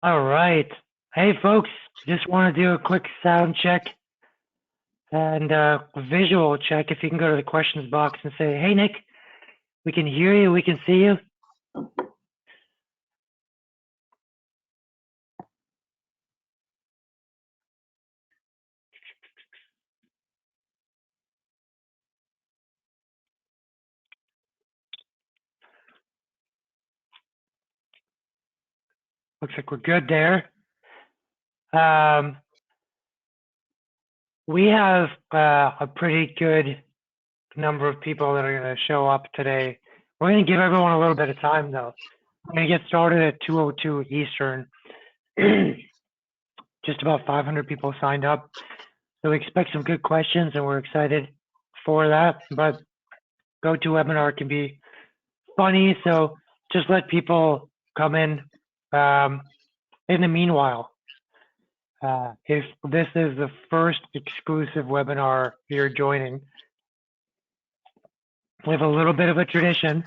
All right. Hey, folks, just want to do a quick sound check and visual check. If you can go to the questions box and say, hey, Nick, we can hear you, we can see you. Looks like we're good there. We have a pretty good number of people that are going to show up today. We're going to give everyone a little bit of time, though. I'm going to get started at 2:02 Eastern. Just about 500 people signed up. So we expect some good questions, and we're excited for that. But GoToWebinar can be funny, so just let people come in. In the meanwhile, if this is the first exclusive webinar you're joining, we have a little bit of a tradition.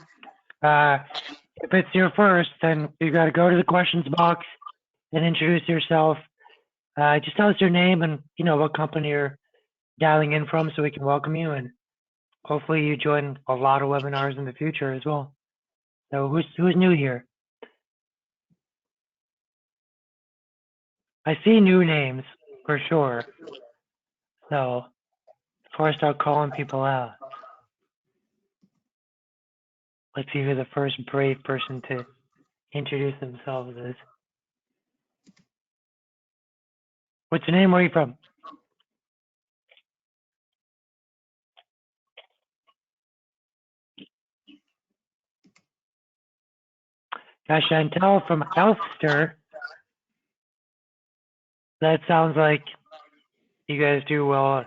If it's your first, then you got to go to the questions box and introduce yourself. Just tell us your name and what company you're dialing in from, so we can welcome you, and hopefully you join a lot of webinars in the future as well. So who's new here? I see new names for sure. So before I start calling people out, let's see who the first brave person to introduce themselves is. What's your name? Where are you from? Got Chantel from Elfster. That sounds like you guys do well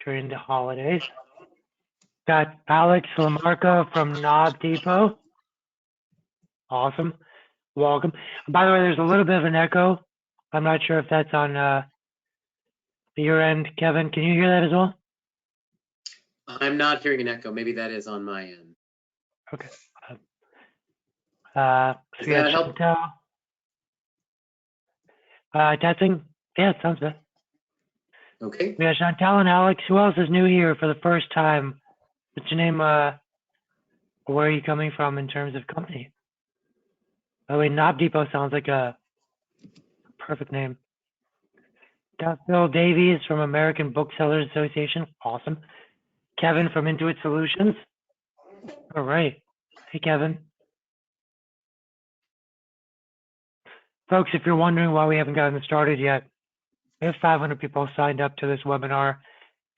during the holidays. Got Alex Lamarca from Knob Depot. Awesome. Welcome. By the way, there's a little bit of an echo. I'm not sure if that's on your end. Kevin, can you hear that as well? I'm not hearing an echo. Maybe that is on my end. Okay. So we got Chantel. Testing? Yeah, it sounds good. Okay. We got Chantel and Alex. Who else is new here for the first time? What's your name? Where are you coming from in terms of company? By the way, Knob Depot sounds like a perfect name. Got Phil Davies from American Booksellers Association. Awesome. Kevin from Intuit Solutions. All right. Hey, Kevin. Folks, if you're wondering why we haven't gotten started yet, we have 500 people signed up to this webinar.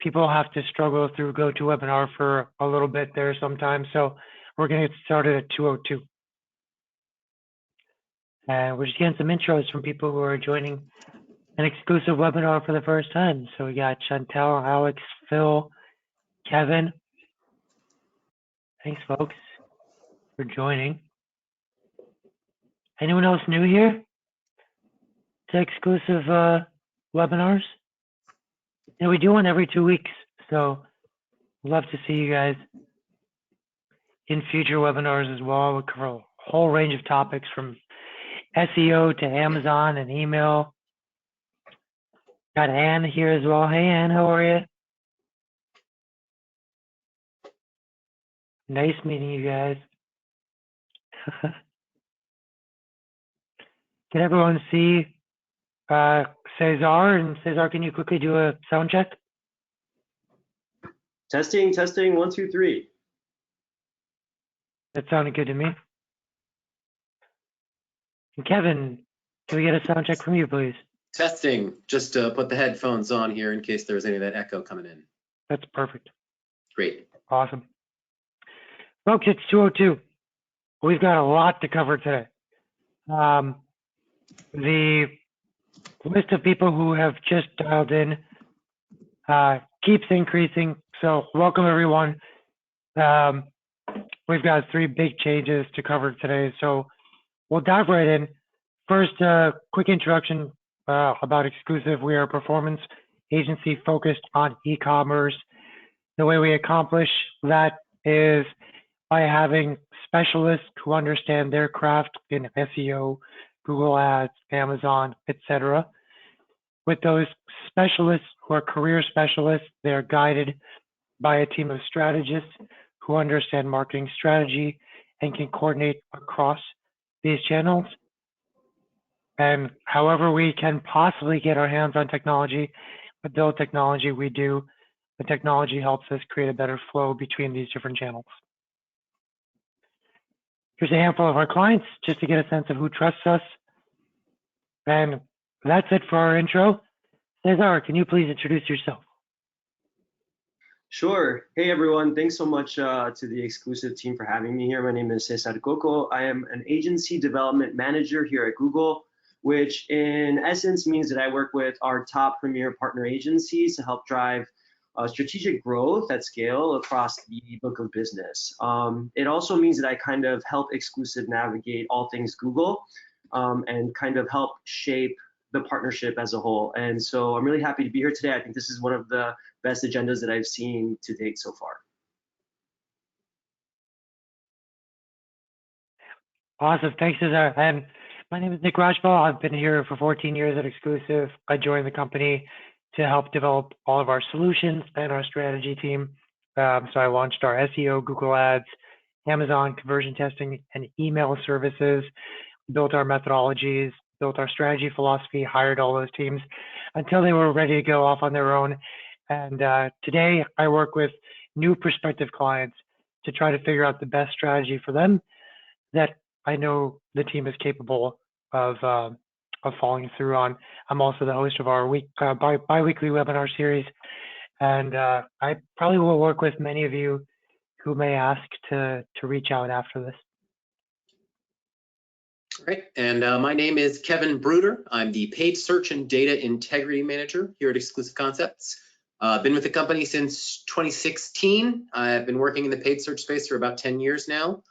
People have to struggle through GoToWebinar for a little bit there sometimes, so we're going to get started at 2:02. And we're just getting some intros from people who are joining an exclusive webinar for the first time. So we got Chantel, Alex, Phil, Kevin. Thanks, folks, for joining. Anyone else new here to exclusive webinars? And we do one every 2 weeks, so love to see you guys in future webinars as well. We cover a whole range of topics from SEO to Amazon and email. Got Ann here as well. Hey, Ann, how are you? Nice meeting you guys. Can everyone see Cesar? And Cesar, can you quickly do a sound check? Testing, 1, 2, 3. That sounded good to me. And Kevin, can we get a sound check from you, please? Testing. Just put the headphones on here in case there's any of that echo coming in. That's perfect. Great. Awesome. Folks, it's 2:02. We've got a lot to cover today. The list of people who have just dialed in keeps increasing, so welcome everyone. We've got 3 big changes to cover today, so we'll dive right in. First, quick introduction about Exclusive. We are a performance agency focused on e-commerce. The way we accomplish that is by having specialists who understand their craft in SEO, Google Ads, Amazon, etc. With those specialists who are career specialists, they're guided by a team of strategists who understand marketing strategy and can coordinate across these channels. And however we can possibly get our hands on technology, with the technology we do, the technology helps us create a better flow between these different channels. Here's a handful of our clients just to get a sense of who trusts us. And that's it for our intro. Cesar, can you please introduce yourself? Sure. Hey, everyone. Thanks so much to the exclusive team for having me here. My name is Cesar Coco. I am an agency development manager here at Google, which in essence means that I work with our top premier partner agencies to help drive strategic growth at scale across the book of business. It also means that I kind of help exclusive navigate all things Google and kind of help shape the partnership as a whole. And so I'm really happy to be here today. I think this is one of the best agendas that I've seen to date so far. Awesome. Thanks, Cesar. And my name is Nick Rajpal. I've been here for 14 years at Exclusive. I joined the company to help develop all of our solutions and our strategy team. So I launched our SEO, Google Ads, Amazon conversion testing, and email services, built our methodologies, built our strategy philosophy, hired all those teams until they were ready to go off on their own. And today I work with new prospective clients to try to figure out the best strategy for them that I know the team is capable of following through on. I'm also the host of our bi-weekly webinar series, and I probably will work with many of you who may ask to reach out after this. Great. And my name is Kevin Bruder. I'm the Paid Search and Data Integrity Manager here at Exclusive Concepts. Been with the company since 2016. I've been working in the paid search space for about 10 years now.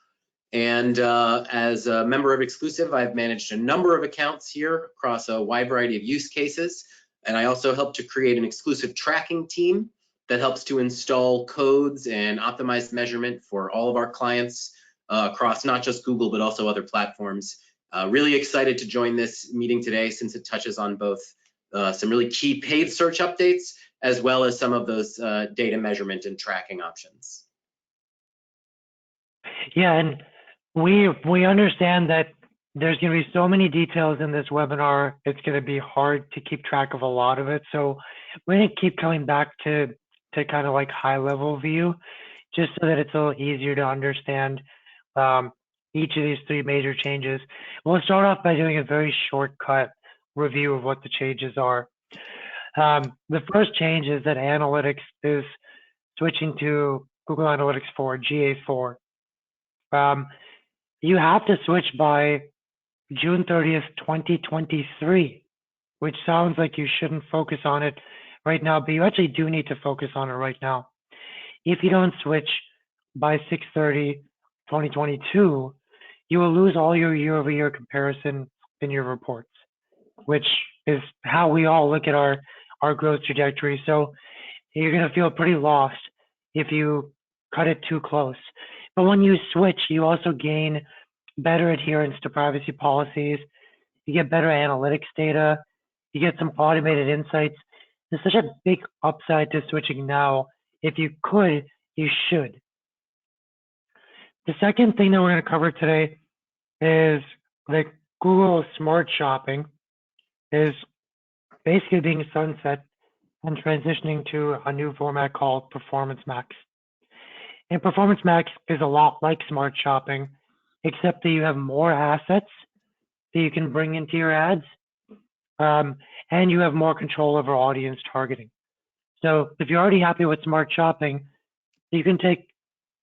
And as a member of Exclusive, I've managed a number of accounts here across a wide variety of use cases. And I also help to create an exclusive tracking team that helps to install codes and optimize measurement for all of our clients across not just Google, but also other platforms. Really excited to join this meeting today since it touches on both some really key paid search updates, as well as some of those data measurement and tracking options. Yeah, and we understand that there's going to be so many details in this webinar, it's going to be hard to keep track of a lot of it. So we're going to keep coming back to kind of like high level view, just so that it's a little easier to understand each of these three major changes. We'll start off by doing a very shortcut review of what the changes are. The first change is that analytics is switching to Google Analytics 4, GA4. You have to switch by June 30th, 2023, which sounds like you shouldn't focus on it right now, but you actually do need to focus on it right now. If you don't switch by 6/30/2022, you will lose all your year-over-year comparison in your reports, which is how we all look at our growth trajectory. So you're going to feel pretty lost if you cut it too close. But when you switch, you also gain better adherence to privacy policies. You get better analytics data. You get some automated insights. There's such a big upside to switching now. If you could, you should. The second thing that we're going to cover today is that Google Smart Shopping is basically being sunset and transitioning to a new format called Performance Max. And Performance Max is a lot like Smart Shopping, except that you have more assets that you can bring into your ads, and you have more control over audience targeting. So if you're already happy with Smart Shopping, you can take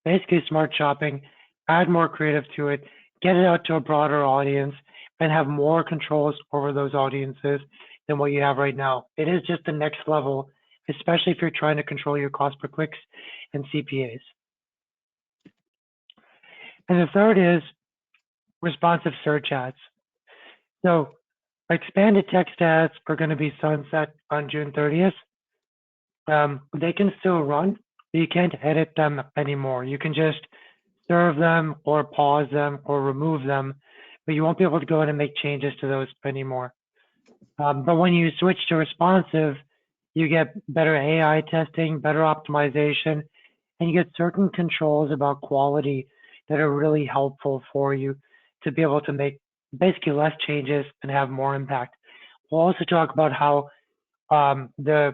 basically Smart Shopping, add more creative to it, get it out to a broader audience, and have more controls over those audiences than what you have right now. It is just the next level, especially if you're trying to control your cost per clicks and CPAs. And the third is responsive search ads. So expanded text ads are going to be sunset on June 30th. They can still run, but you can't edit them anymore. You can just serve them or pause them or remove them, but you won't be able to go in and make changes to those anymore. But when you switch to responsive, you get better AI testing, better optimization, and you get certain controls about quality that are really helpful for you to be able to make basically less changes and have more impact. We'll also talk about how the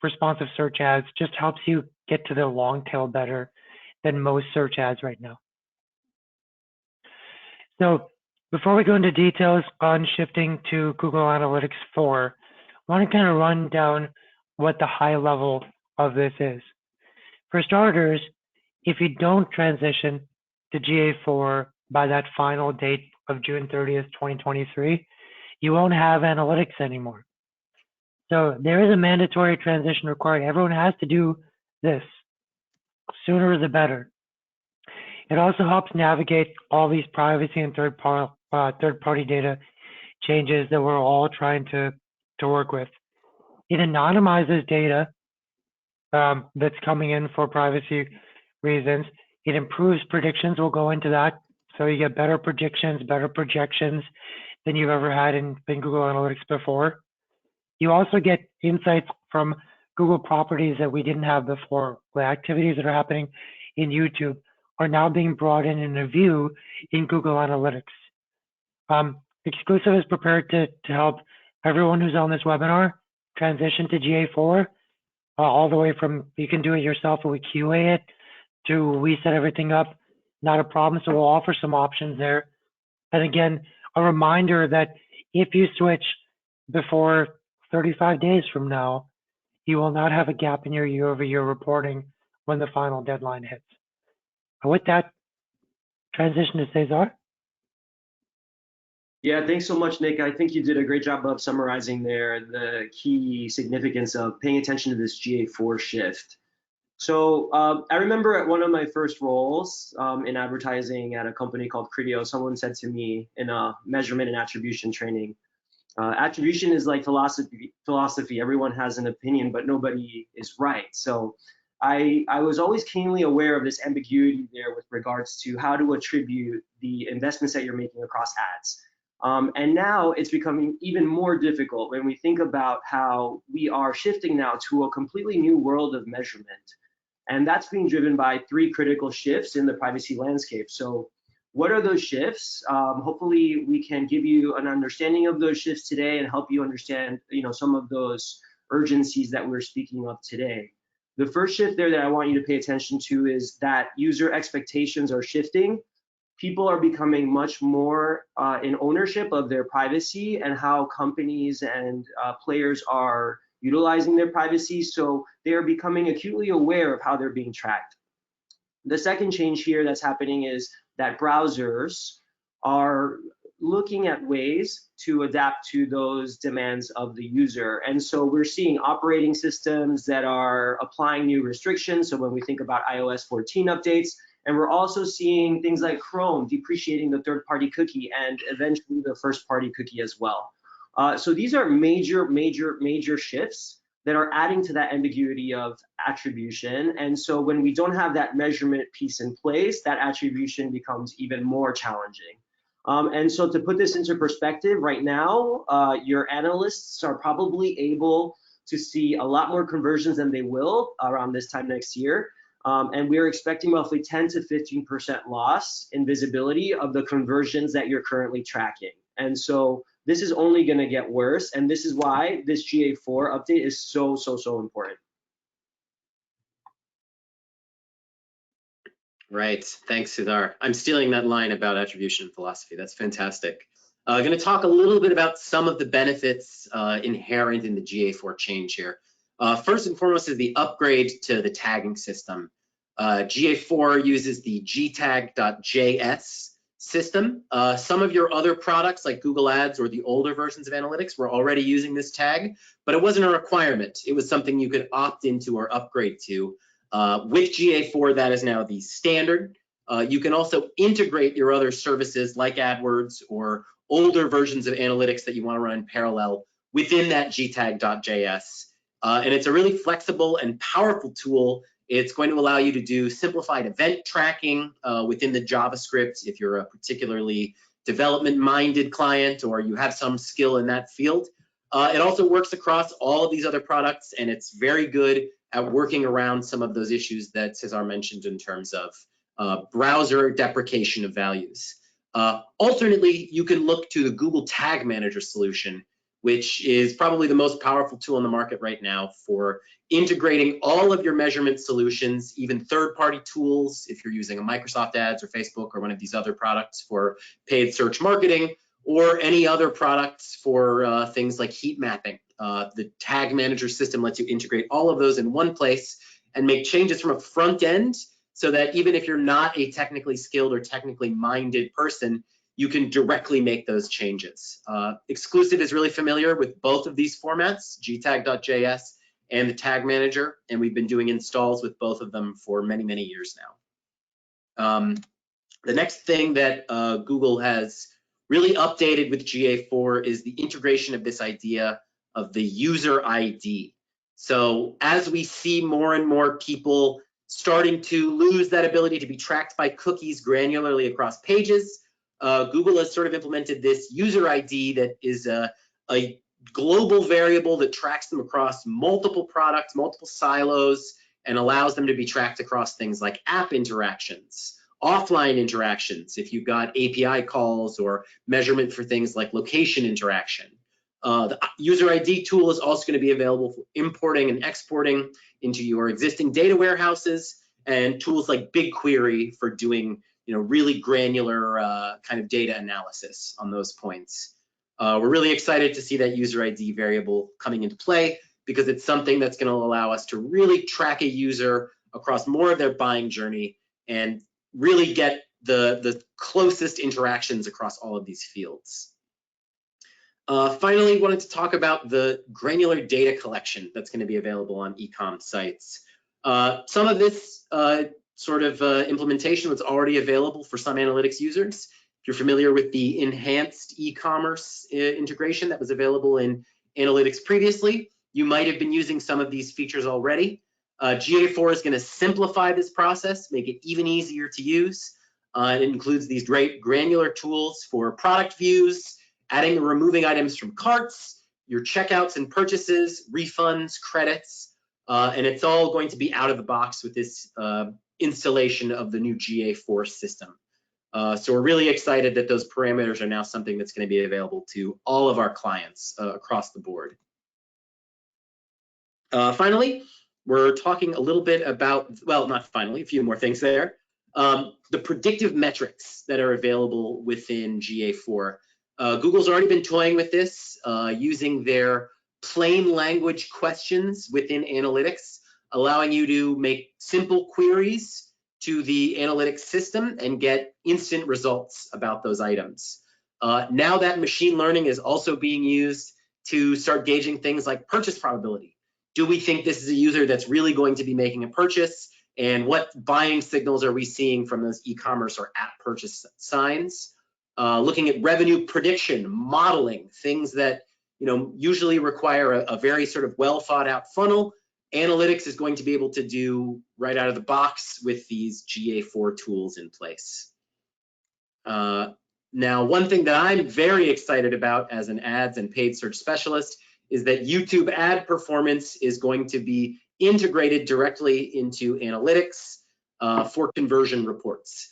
responsive search ads just helps you get to the long tail better than most search ads right now. So before we go into details on shifting to Google Analytics 4, I want to kind of run down what the high level of this is. For starters, if you don't transition to GA4 by that final date of June 30th, 2023, you won't have analytics anymore. So there is a mandatory transition required. Everyone has to do this. Sooner the better. It also helps navigate all these privacy and third-party data changes that we're all trying to work with. It anonymizes data that's coming in for privacy reasons. It improves predictions. We'll go into that. So you get better predictions, better projections than you've ever had in Google Analytics before. You also get insights from Google properties that we didn't have before. The activities that are happening in YouTube are now being brought in a view in Google Analytics. Exclusive is prepared to help everyone who's on this webinar transition to GA4, all the way from you can do it yourself and we QA it to we set everything up, not a problem. So we'll offer some options there. And again, a reminder that if you switch before 35 days from now, you will not have a gap in your year-over-year reporting when the final deadline hits. And with that, transition to Cesar. Yeah, thanks so much, Nick. I think you did a great job of summarizing there the key significance of paying attention to this GA4 shift. So I remember at one of my first roles in advertising at a company called Criteo, someone said to me in a measurement and attribution training, attribution is like philosophy. Everyone has an opinion, but nobody is right. So I was always keenly aware of this ambiguity there with regards to how to attribute the investments that you're making across ads. And now it's becoming even more difficult when we think about how we are shifting now to a completely new world of measurement. And that's being driven by three critical shifts in the privacy landscape. So what are those shifts? Hopefully we can give you an understanding of those shifts today and help you understand, some of those urgencies that we're speaking of today. The first shift there that I want you to pay attention to is that user expectations are shifting. People are becoming much more in ownership of their privacy and how companies and players are utilizing their privacy. So they are becoming acutely aware of how they're being tracked. The second change here that's happening is that browsers are looking at ways to adapt to those demands of the user. And so we're seeing operating systems that are applying new restrictions. So when we think about iOS 14 updates, and we're also seeing things like Chrome depreciating the third-party cookie and eventually the first-party cookie as well. So these are major shifts that are adding to that ambiguity of attribution. And so when we don't have that measurement piece in place, that attribution becomes even more challenging. And so to put this into perspective, right now, your analysts are probably able to see a lot more conversions than they will around this time next year. And we're expecting roughly 10 to 15% loss in visibility of the conversions that you're currently tracking. And so this is only going to get worse. And this is why this GA4 update is so important. Right. Thanks, Cesar. I'm stealing that line about attribution philosophy. That's fantastic. I'm going to talk a little bit about some of the benefits inherent in the GA4 change here. First and foremost is the upgrade to the tagging system. GA4 uses the gtag.js system. Some of your other products like Google Ads or the older versions of analytics were already using this tag, but it wasn't a requirement. It was something you could opt into or upgrade to. With GA4, that is now the standard. You can also integrate your other services like AdWords or older versions of analytics that you want to run in parallel within that gtag.js. And it's a really flexible and powerful tool. It's going to allow you to do simplified event tracking within the JavaScript if you're particularly development-minded client or you have some skill in that field. It also works across all of these other products, and it's very good at working around some of those issues that Cesar mentioned in terms of browser deprecation of values. Alternately, you can look to the Google Tag Manager solution, which is probably the most powerful tool in the market right now for integrating all of your measurement solutions, even third-party tools, if you're using a Microsoft Ads or Facebook or one of these other products for paid search marketing, or any other products for things like heat mapping. The Tag Manager system lets you integrate all of those in one place and make changes from a front end so that even if you're not a technically skilled or technically minded person, you can directly make those changes. Exclusive is really familiar with both of these formats, gtag.js and the Tag Manager, and we've been doing installs with both of them for many, many years now. The next thing that Google has really updated with GA4 is the integration of this idea of the user ID. So as we see more and more people starting to lose that ability to be tracked by cookies granularly across pages, Google has sort of implemented this user ID that is a global variable that tracks them across multiple products, multiple silos, and allows them to be tracked across things like app interactions, offline interactions, if you've got API calls or measurement for things like location interaction. The user ID tool is also going to be available for importing and exporting into your existing data warehouses, and tools like BigQuery for doing really granular kind of data analysis on those points. We're really excited to see that user ID variable coming into play because it's something that's going to allow us to really track a user across more of their buying journey and really get the closest interactions across all of these fields. Finally, wanted to talk about the granular data collection that's going to be available on e-com sites. Some of this implementation was already available for some analytics users. If you're familiar with the enhanced e-commerce integration that was available in analytics previously, you might have been using some of these features already. GA4 is going to simplify this process, make it even easier to use. It includes these great granular tools for product views, adding and removing items from carts, your checkouts and purchases, refunds, credits, and it's all going to be out of the box with this installation of the new GA4 system. So we're really excited that those parameters are now something that's going to be available to all of our clients across the board. Finally, we're talking a little bit about, well, not finally, a few more things there. The predictive metrics that are available within GA4. Google's already been toying with this using their plain language questions within analytics, allowing you to make simple queries to the analytics system and get instant results about those items. Now that machine learning is also being used to start gauging things like purchase probability. Do we think this is a user that's really going to be making a purchase? And what buying signals are we seeing from those e-commerce or app purchase signs? Looking at revenue prediction, modeling, things that usually require a very sort of well thought out funnel. Analytics is going to be able to do right out of the box with these GA4 tools in place. Now, one thing that I'm very excited about as an ads and paid search specialist is that YouTube ad performance is going to be integrated directly into analytics for conversion reports.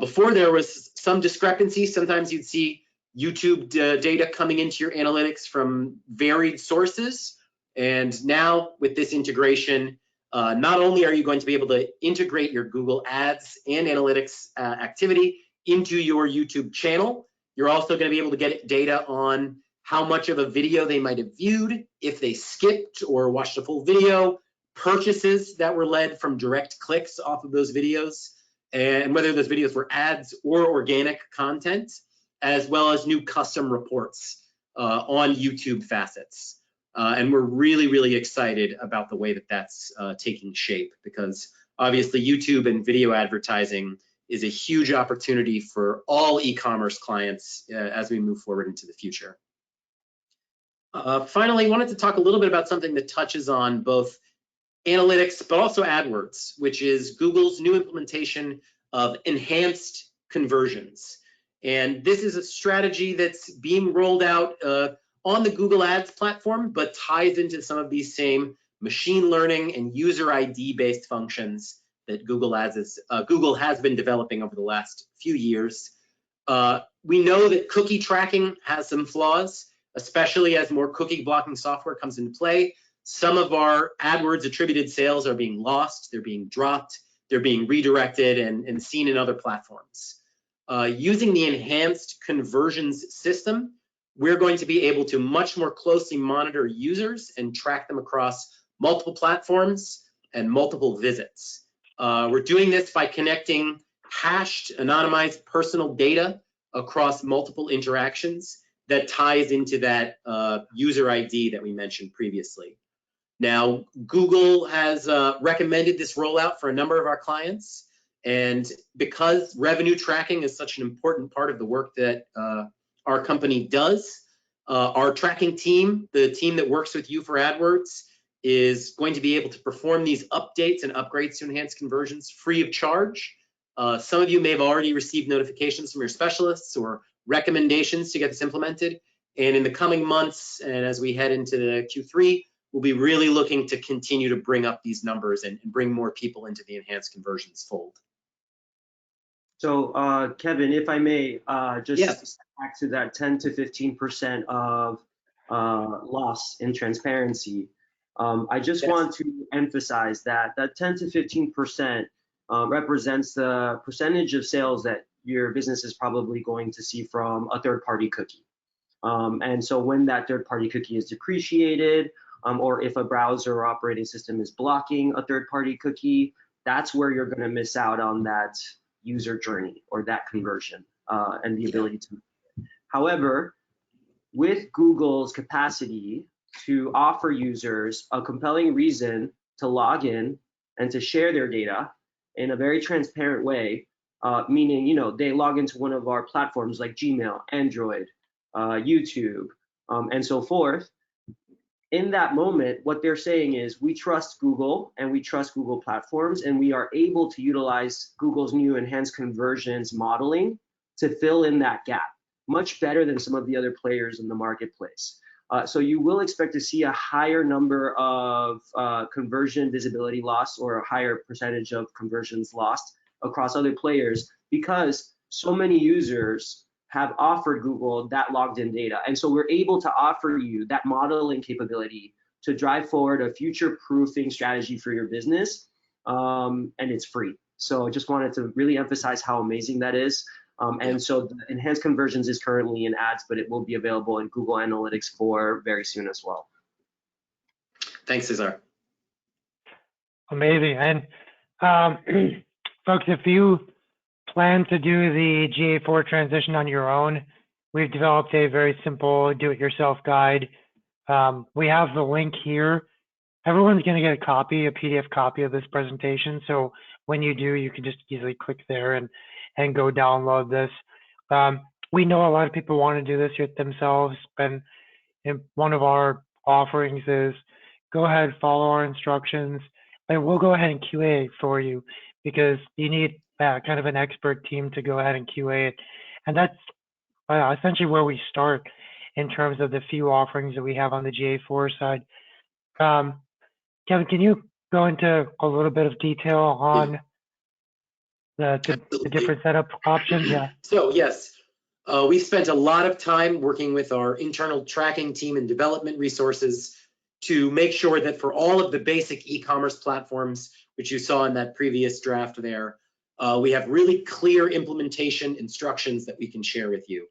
Before there was some discrepancy, sometimes you'd see YouTube data coming into your analytics from varied sources. And now with this integration, not only are you going to be able to integrate your Google Ads and analytics activity into your YouTube channel, you're also going to be able to get data on how much of a video they might have viewed, if they skipped or watched a full video, purchases that were led from direct clicks off of those videos, and whether those videos were ads or organic content, as well as new custom reports on YouTube facets. And we're really, really excited about the way that that's taking shape, because obviously YouTube and video advertising is a huge opportunity for all e-commerce clients as we move forward into the future. Finally, I wanted to talk a little bit about something that touches on both analytics, but also AdWords, which is Google's new implementation of enhanced conversions. And this is a strategy that's being rolled out on the Google Ads platform, but ties into some of these same machine learning and user ID based functions that Google has been developing over the last few years. We know that cookie tracking has some flaws, especially as more cookie blocking software comes into play. Some of our AdWords attributed sales are being lost, they're being dropped, they're being redirected and seen in other platforms. Using the enhanced conversions system, we're going to be able to much more closely monitor users and track them across multiple platforms and multiple visits. We're doing this by connecting hashed, anonymized personal data across multiple interactions that ties into that user ID that we mentioned previously. Now, Google has recommended this rollout for a number of our clients, and because revenue tracking is such an important part of the work that our company does, our tracking team, the team that works with you for AdWords, is going to be able to perform these updates and upgrades to enhance conversions free of charge. Some of you may have already received notifications from your specialists or recommendations to get this implemented. And in the coming months, and as we head into the Q3, we'll be really looking to continue to bring up these numbers and bring more people into the enhanced conversions fold. So Kevin, if I may, just Yes. back to that 10 to 15% of loss in transparency. I just want to emphasize that 10 to 15% represents the percentage of sales that your business is probably going to see from a third-party cookie. And so when that third-party cookie is depreciated, or if a browser or operating system is blocking a third-party cookie, that's where you're going to miss out on that user journey or that conversion and the ability to. However, with Google's capacity to offer users a compelling reason to log in and to share their data in a very transparent way, meaning, you know, they log into one of our platforms like Gmail, Android, YouTube, and so forth. In that moment, what they're saying is we trust Google and we trust Google platforms, and we are able to utilize Google's new enhanced conversions modeling to fill in that gap much better than some of the other players in the marketplace. So you will expect to see a higher number of conversion visibility loss or a higher percentage of conversions lost across other players because so many users have offered Google that logged in data. And so we're able to offer you that modeling capability to drive forward a future proofing strategy for your business, and it's free. So I just wanted to really emphasize how amazing that is. And so the enhanced conversions is currently in ads, but it will be available in Google Analytics 4 very soon as well. Thanks, Cesar. Amazing. And folks, if you plan to do the GA4 transition on your own, we've developed a very simple do-it-yourself guide. We have the link here. Everyone's going to get a copy, a PDF copy of this presentation. So when you do, you can just easily click there and go download this. We know a lot of people want to do this themselves, and one of our offerings is go ahead, follow our instructions, and we'll go ahead and QA it for you because you need kind of an expert team to go ahead and QA it. And that's essentially where we start in terms of the few offerings that we have on the GA4 side. Kevin, can you go into a little bit of detail on the different setup options? Yeah. So yes, we spent a lot of time working with our internal tracking team and development resources to make sure that for all of the basic e-commerce platforms, which you saw in that previous draft there, we have really clear implementation instructions that we can share with you.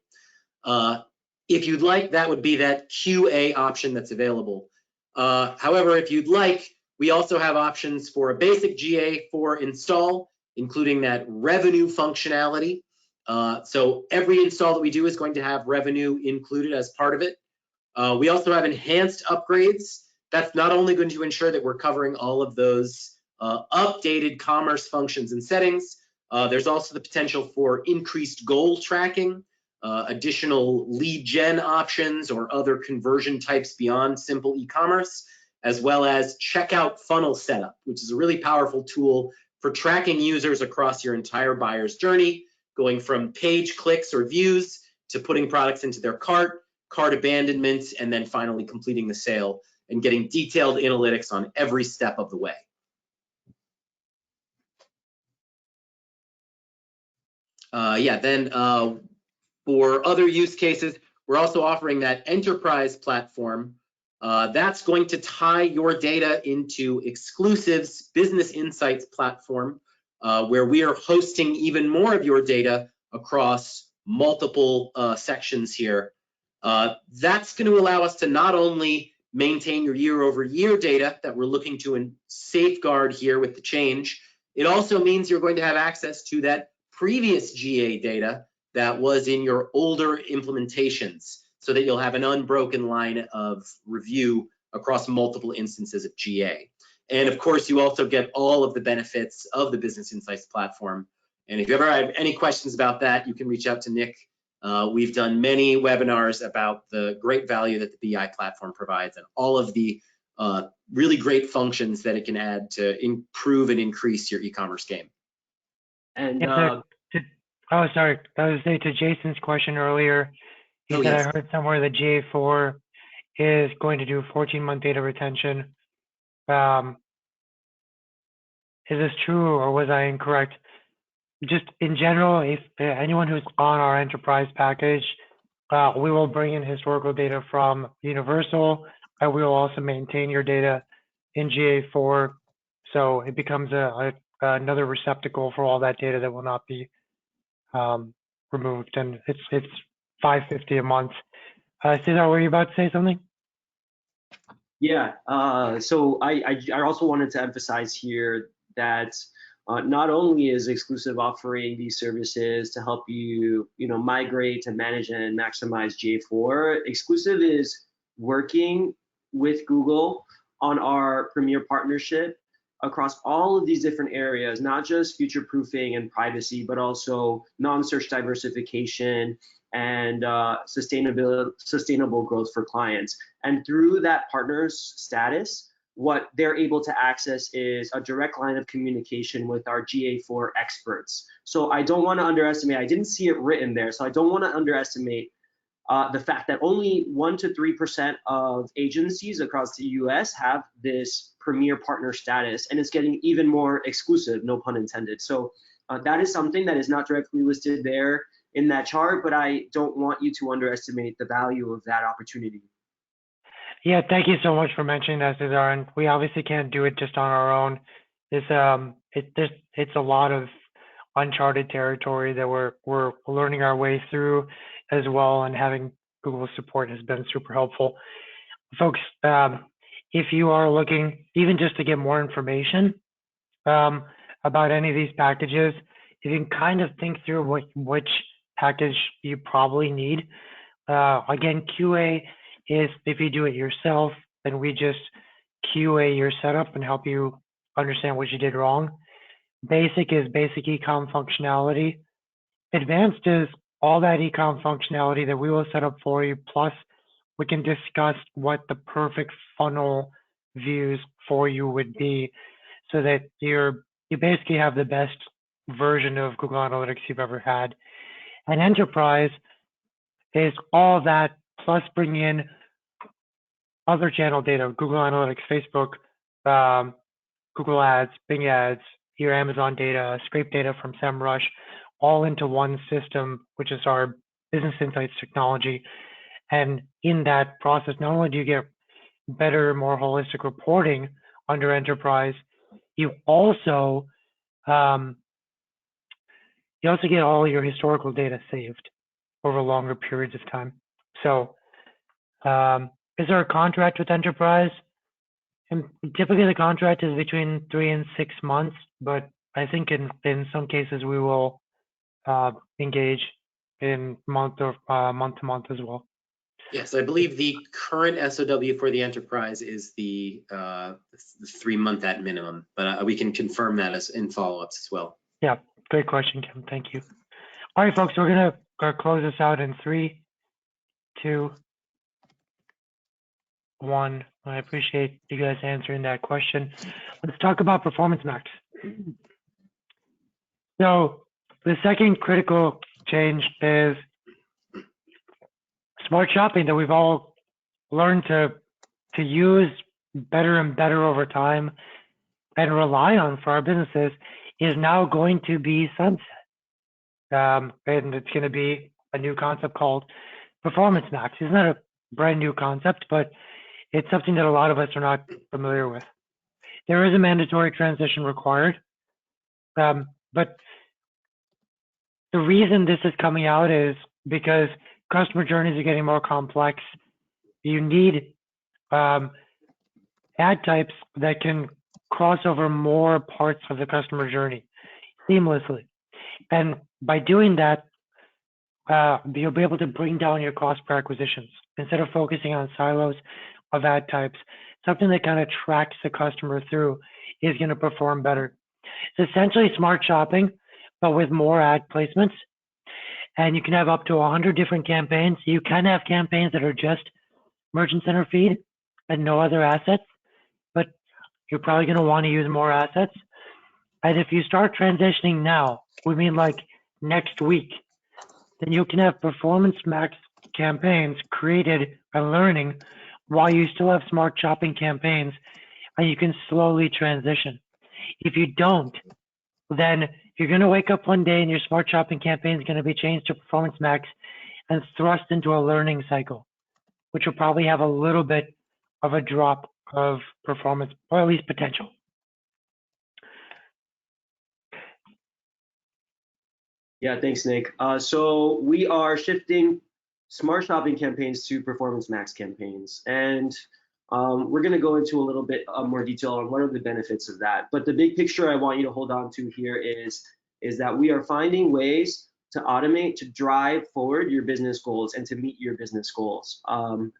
If you'd like, that would be that QA option that's available. However, if you'd like, we also have options for a basic GA4 install, including that revenue functionality. So every install that we do is going to have revenue included as part of it. We also have enhanced upgrades. That's not only going to ensure that we're covering all of those updated commerce functions and settings, there's also the potential for increased goal tracking, additional lead gen options or other conversion types beyond simple e-commerce, as well as checkout funnel setup, which is a really powerful tool for tracking users across your entire buyer's journey going from page clicks or views to putting products into their cart abandonment, and then finally completing the sale and getting detailed analytics on every step of the way. For other use cases, we're also offering that enterprise platform. That's going to tie your data into Exclusive's Business Insights platform, where we are hosting even more of your data across multiple sections here. That's going to allow us to not only maintain your year-over-year data that we're looking to safeguard here with the change, it also means you're going to have access to that previous GA data that was in your older implementations, so that you'll have an unbroken line of review across multiple instances of GA. And of course, you also get all of the benefits of the Business Insights platform. And if you ever have any questions about that, you can reach out to Nick. We've done many webinars about the great value that the BI platform provides and all of the really great functions that it can add to improve and increase your e-commerce game. And oh, sorry. I was saying to Jason's question earlier, he said, yes. I heard somewhere that GA4 is going to do 14-month data retention. Is this true, or was I incorrect? Just in general, if anyone who's on our enterprise package, we will bring in historical data from Universal, and we will also maintain your data in GA4, so it becomes another receptacle for all that data that will not be removed, and it's $550 a month. Cesar, were you about to say something? Yeah, so I also wanted to emphasize here that not only is Exclusive offering these services to help you, migrate and manage and maximize GA4, Exclusive is working with Google on our Premier partnership across all of these different areas, not just future-proofing and privacy, but also non-search diversification and sustainable growth for clients. And through that partner's status, what they're able to access is a direct line of communication with our GA4 experts. So I don't want to underestimate, I didn't see it written there, so I don't want to underestimate the fact that only 1% to 3% of agencies across the US have this Premier partner status, and it's getting even more exclusive, no pun intended. So that is something that is not directly listed there in that chart, but I don't want you to underestimate the value of that opportunity. Yeah, thank you so much for mentioning that, Cesar. And we obviously can't do it just on our own. It's a lot of uncharted territory that we're learning our way through as well, and having Google support has been super helpful. Folks, if you are looking even just to get more information about any of these packages, if you can kind of think through which package you probably need. Again, QA is if you do it yourself, then we just QA your setup and help you understand what you did wrong. Basic is basic ecom functionality. Advanced is all that ecom functionality that we will set up for you, plus we can discuss what the perfect funnel views for you would be, so that you basically have the best version of Google Analytics you've ever had. And enterprise is all that plus bring in other channel data, Google Analytics, Facebook, Google Ads, Bing Ads, your Amazon data, scrape data from SEMrush, all into one system, which is our Business Insights technology. And in that process, not only do you get better, more holistic reporting under enterprise, you also get all your historical data saved over longer periods of time. So is there a contract with enterprise? And typically the contract is between 3 and 6 months, but I think in some cases we will engage in month to month as well. Yes, I believe the current SOW for the enterprise is the 3 month at minimum, but we can confirm that as in follow-ups as well. Yeah, great question, Kim. Thank you. All right, folks, we're gonna close this out in 3, 2, 1. I appreciate you guys answering that question. Let's talk about Performance Max. So The second critical change is smart shopping that we've all learned to use better and better over time and rely on for our businesses is now going to be sunset. And it's going to be a new concept called Performance Max. It's not a brand new concept, but it's something that a lot of us are not familiar with. There is a mandatory transition required, but the reason this is coming out is because customer journeys are getting more complex. You need ad types that can cross over more parts of the customer journey seamlessly. And by doing that, you'll be able to bring down your cost per acquisitions instead of focusing on silos of ad types. Something that kind of tracks the customer through is going to perform better. It's essentially smart shopping, but with more ad placements. And you can have up to 100 different campaigns. You can have campaigns that are just Merchant Center feed and no other assets, but you're probably going to want to use more assets. And if you start transitioning now, we mean like next week, then you can have Performance Max campaigns created and learning while you still have smart shopping campaigns, and you can slowly transition. If you don't, then you're going to wake up one day and your smart shopping campaign is going to be changed to Performance Max and thrust into a learning cycle, which will probably have a little bit of a drop of performance, or at least potential. Yeah, thanks, Nick. So we are shifting smart shopping campaigns to Performance Max campaigns, and we're going to go into a little bit more detail on what are the benefits of that. But the big picture I want you to hold on to here is that we are finding ways to automate, to drive forward your business goals and to meet your business goals.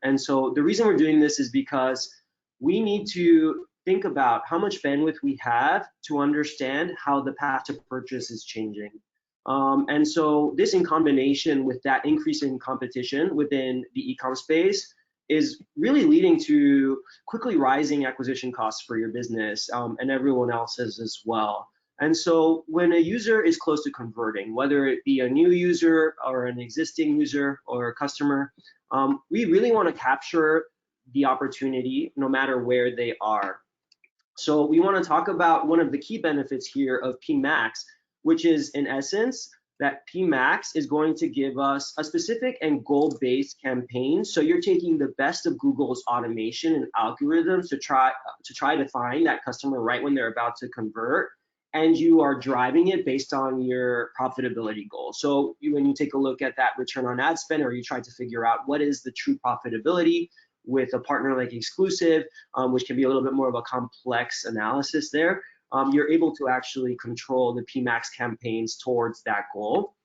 And so the reason we're doing this is because we need to think about how much bandwidth we have to understand how the path to purchase is changing. And so this, in combination with that increase in competition within the e-com space, is really leading to quickly rising acquisition costs for your business and everyone else's as well. And so when a user is close to converting, whether it be a new user or an existing user or a customer, we really want to capture the opportunity no matter where they are. So we want to talk about one of the key benefits here of PMax, which is in essence that PMax is going to give us a specific and goal-based campaign. So you're taking the best of Google's automation and algorithms to try to find that customer right when they're about to convert, and you are driving it based on your profitability goal. So when you take a look at that return on ad spend, or you try to figure out what is the true profitability with a partner like Exclusive, which can be a little bit more of a complex analysis there, you're able to actually control the PMax campaigns towards that goal.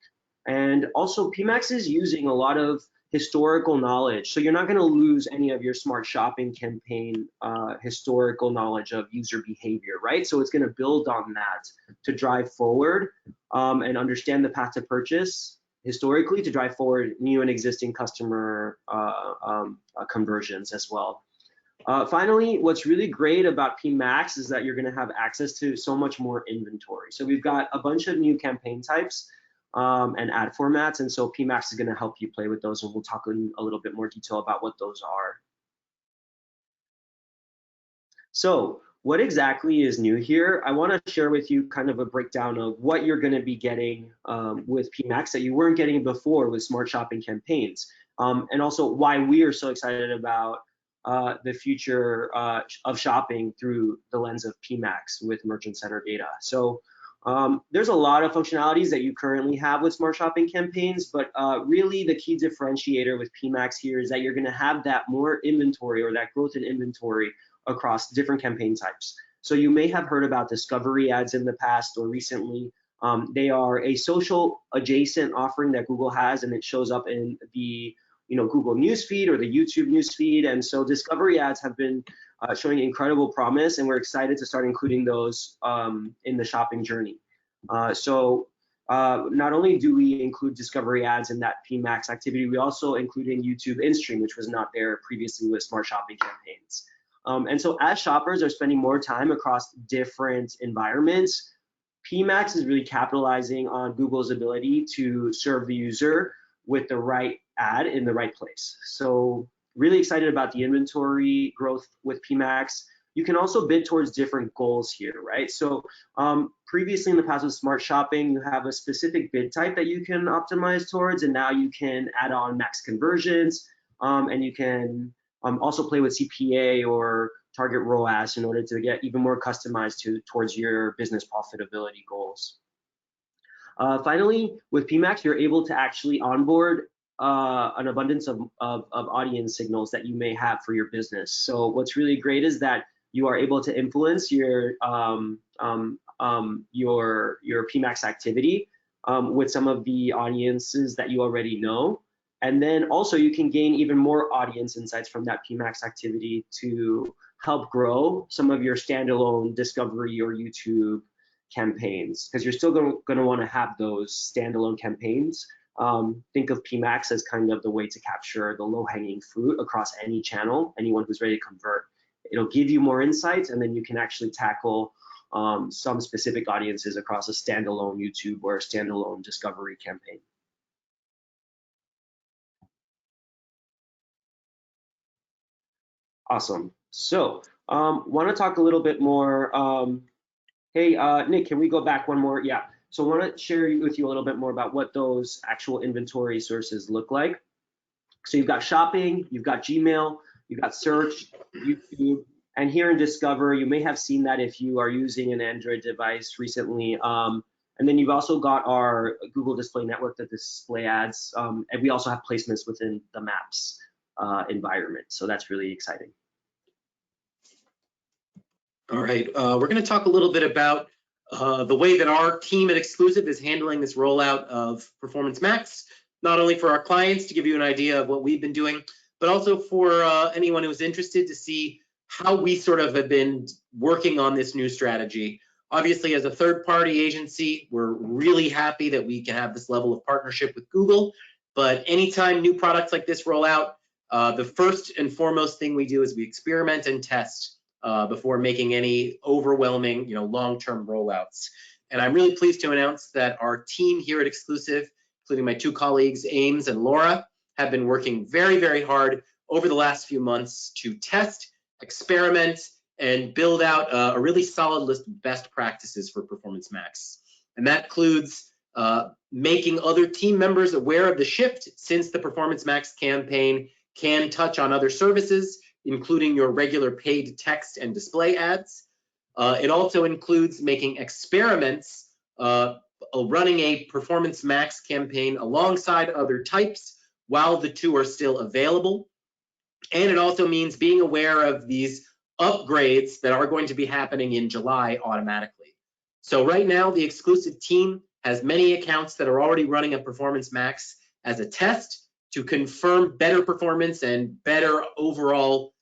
And also PMax is using a lot of historical knowledge. So you're not gonna lose any of your smart shopping campaign historical knowledge of user behavior, right? So it's gonna build on that to drive forward and understand the path to purchase historically, to drive forward new and existing customer conversions as well. Finally, what's really great about PMax is that you're going to have access to so much more inventory. So we've got a bunch of new campaign types and ad formats, and so PMax is going to help you play with those, and we'll talk in a little bit more detail about what those are. So what exactly is new here? I want to share with you kind of a breakdown of what you're going to be getting with PMax that you weren't getting before with smart shopping campaigns, and also why we are so excited about the future of shopping through the lens of PMax with Merchant Center data. So there's a lot of functionalities that you currently have with smart shopping campaigns, but really the key differentiator with PMax here is that you're going to have that more inventory, or that growth in inventory across different campaign types. So you may have heard about discovery ads in the past or recently. They are a social adjacent offering that Google has, and it shows up in the Google newsfeed or the YouTube newsfeed. And so discovery ads have been showing incredible promise, and we're excited to start including those in the shopping journey. So not only do we include discovery ads in that PMax activity, we also include in YouTube in-stream, which was not there previously with smart shopping campaigns. And so as shoppers are spending more time across different environments, PMax is really capitalizing on Google's ability to serve the user with the right ad in the right place. So really excited about the inventory growth with PMax. You can also bid towards different goals here, right? So previously in the past with Smart Shopping, you have a specific bid type that you can optimize towards, and now you can add on max conversions, and you can also play with CPA or target ROAS in order to get even more customized towards your business profitability goals. Finally, with PMax, you're able to actually onboard an abundance of audience signals that you may have for your business. So what's really great is that you are able to influence your PMax activity with some of the audiences that you already know. And then also you can gain even more audience insights from that PMax activity to help grow some of your standalone discovery or YouTube campaigns, because you're still going to want to have those standalone campaigns. Think of PMax as kind of the way to capture the low-hanging fruit across any channel, anyone who's ready to convert. It'll give you more insights, and then you can actually tackle some specific audiences across a standalone YouTube or a standalone discovery campaign. Awesome. So want to talk a little bit more. Hey, Nick, can we go back one more? Yeah. So I want to share with you a little bit more about what those actual inventory sources look like. So you've got shopping, you've got Gmail, you've got search, YouTube, and here in Discover, you may have seen that if you are using an Android device recently. And then you've also got our Google Display Network that display ads, and we also have placements within the Maps environment. So that's really exciting. All right, we're going to talk a little bit about the way that our team at Exclusive is handling this rollout of Performance Max, not only for our clients to give you an idea of what we've been doing, but also for anyone who's interested to see how we sort of have been working on this new strategy. Obviously, as a third-party agency, we're really happy that we can have this level of partnership with Google, but anytime new products like this roll out, the first and foremost thing we do is we experiment and test before making any overwhelming, long-term rollouts. And I'm really pleased to announce that our team here at Exclusive, including my two colleagues, Ames and Laura, have been working very, very hard over the last few months to test, experiment, and build out a really solid list of best practices for Performance Max. And that includes making other team members aware of the shift, since the Performance Max campaign can touch on other services, including your regular paid text and display ads. It also includes making experiments, running a Performance Max campaign alongside other types while the two are still available. And it also means being aware of these upgrades that are going to be happening in July automatically. So right now, the Exclusive team has many accounts that are already running a Performance Max as a test to confirm better performance and better overall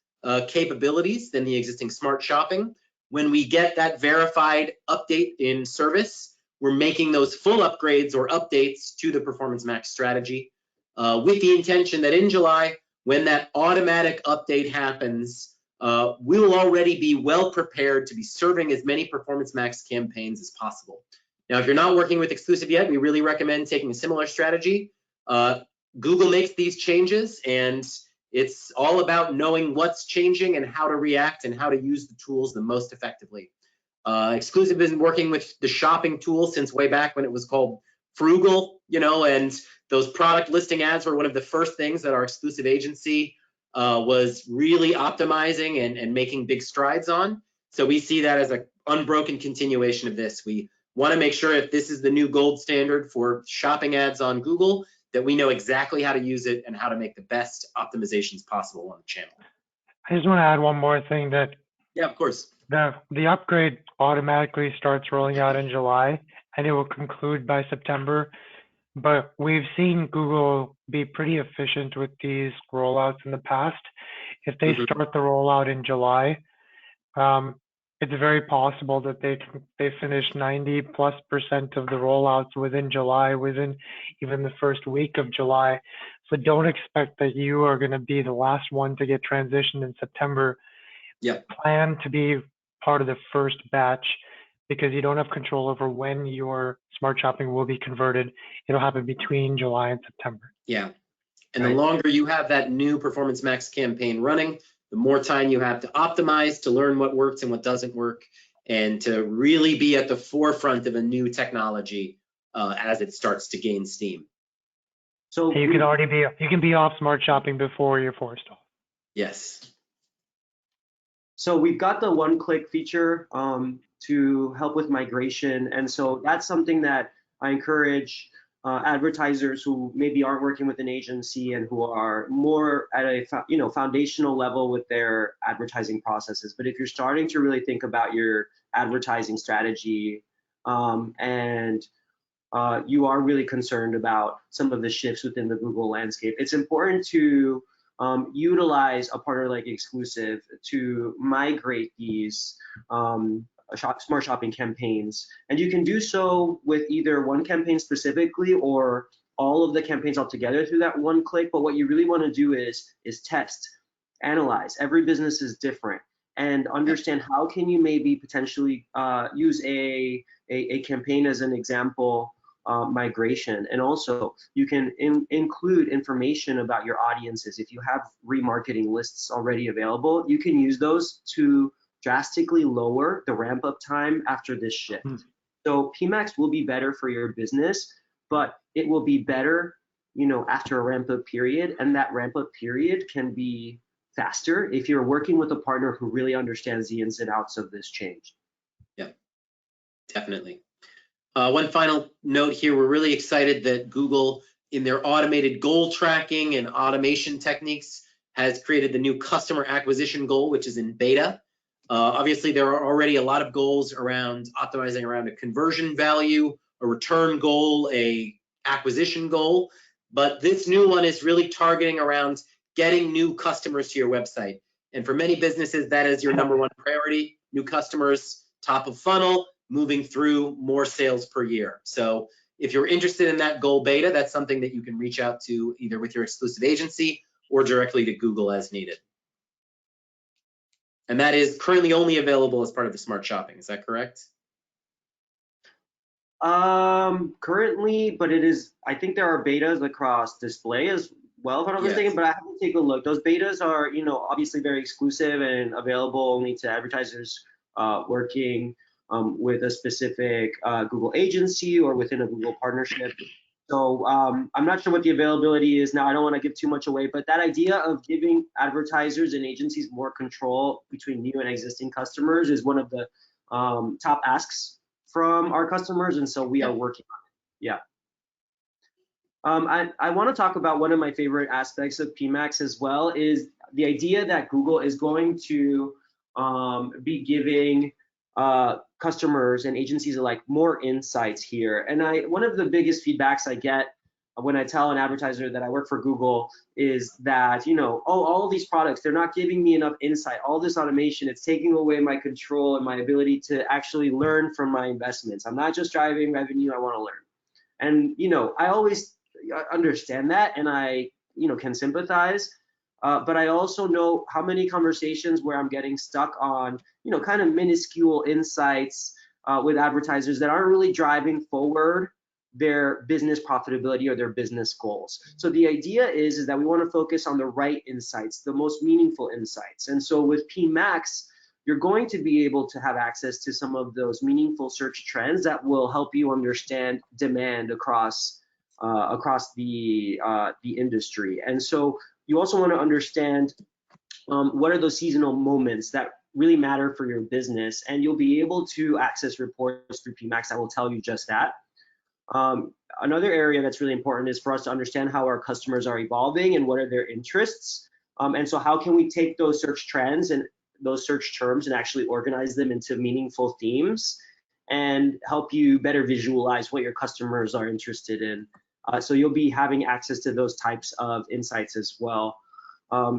capabilities than the existing Smart Shopping. When we get that verified update in service, we're making those full upgrades or updates to the Performance Max strategy with the intention that in July, when that automatic update happens, we'll already be well prepared to be serving as many Performance Max campaigns as possible. Now, if you're not working with Exclusive yet, we really recommend taking a similar strategy. Google makes these changes, and it's all about knowing what's changing and how to react and how to use the tools the most effectively. Exclusive has been working with the shopping tool since way back when it was called Frugal, and those product listing ads were one of the first things that our Exclusive agency was really optimizing and making big strides on. So we see that as an unbroken continuation of this. We want to make sure if this is the new gold standard for shopping ads on Google, that we know exactly how to use it and how to make the best optimizations possible on the channel. I just want to add one more thing, that Yeah, of course. the upgrade automatically starts rolling out in July, and it will conclude by September. But we've seen Google be pretty efficient with these rollouts in the past. If they start the rollout in July, it's very possible that they finish 90+% of the rollouts within July, within even the first week of July. So don't expect that you are going to be the last one to get transitioned in September. Yep. Plan to be part of the first batch, because you don't have control over when your smart shopping will be converted. It'll happen between July and September. Yeah. And the Right. longer you have that new Performance Max campaign running, the more time you have to optimize, to learn what works and what doesn't work, and to really be at the forefront of a new technology as it starts to gain steam. So You can be off smart shopping before you're forced off. Yes. So we've got the one-click feature to help with migration, and so that's something that I encourage advertisers who maybe aren't working with an agency and who are more at a foundational level with their advertising processes. But if you're starting to really think about your advertising strategy and you are really concerned about some of the shifts within the Google landscape, it's important to utilize a partner like Exclusive to migrate these smart shopping campaigns. And you can do so with either one campaign specifically or all of the campaigns altogether through that one click. But what you really want to do is test, analyze. Every business is different, and understand how can you maybe potentially use a campaign as an example migration. And also you can include information about your audiences. If you have remarketing lists already available, you can use those to drastically lower the ramp up time after this shift. So PMax will be better for your business, but it will be better, after a ramp up period, and that ramp up period can be faster if you're working with a partner who really understands the ins and outs of this change. Yeah, definitely. One final note here, we're really excited that Google, in their automated goal tracking and automation techniques, has created the new customer acquisition goal, which is in beta. Obviously, there are already a lot of goals around optimizing around a conversion value, a return goal, a acquisition goal, but this new one is really targeting around getting new customers to your website. And for many businesses, that is your number one priority, new customers, top of funnel, moving through more sales per year. So if you're interested in that goal beta, that's something that you can reach out to either with your exclusive agency or directly to Google as needed. And that is currently only available as part of the smart shopping. Is that correct? Currently, but it is, I think there are betas across display as well, if I'm not mistaken, but I have to take a look. Those betas are, obviously very exclusive and available only to advertisers working with a specific Google agency or within a Google partnership. So I'm not sure what the availability is now. I don't want to give too much away, but that idea of giving advertisers and agencies more control between new and existing customers is one of the top asks from our customers, and so we are working on it. Yeah. I want to talk about one of my favorite aspects of PMax as well, is the idea that Google is going to be giving customers and agencies alike more insights here. And one of the biggest feedbacks I get when I tell an advertiser that I work for Google is that, all of these products, they're not giving me enough insight. All this automation, it's taking away my control and my ability to actually learn from my investments. I'm not just driving revenue, I want to learn. And, I always understand that, and I, can sympathize. But I also know how many conversations where I'm getting stuck on, kind of minuscule insights with advertisers that aren't really driving forward their business profitability or their business goals. So the idea is that we want to focus on the right insights, the most meaningful insights. And so with PMax, you're going to be able to have access to some of those meaningful search trends that will help you understand demand across the industry. And so you also want to understand what are those seasonal moments that really matter for your business, and you'll be able to access reports through PMax that will tell you just that. Another area that's really important is for us to understand how our customers are evolving and what are their interests. And so how can we take those search trends and those search terms and actually organize them into meaningful themes and help you better visualize what your customers are interested in. So you'll be having access to those types of insights as well.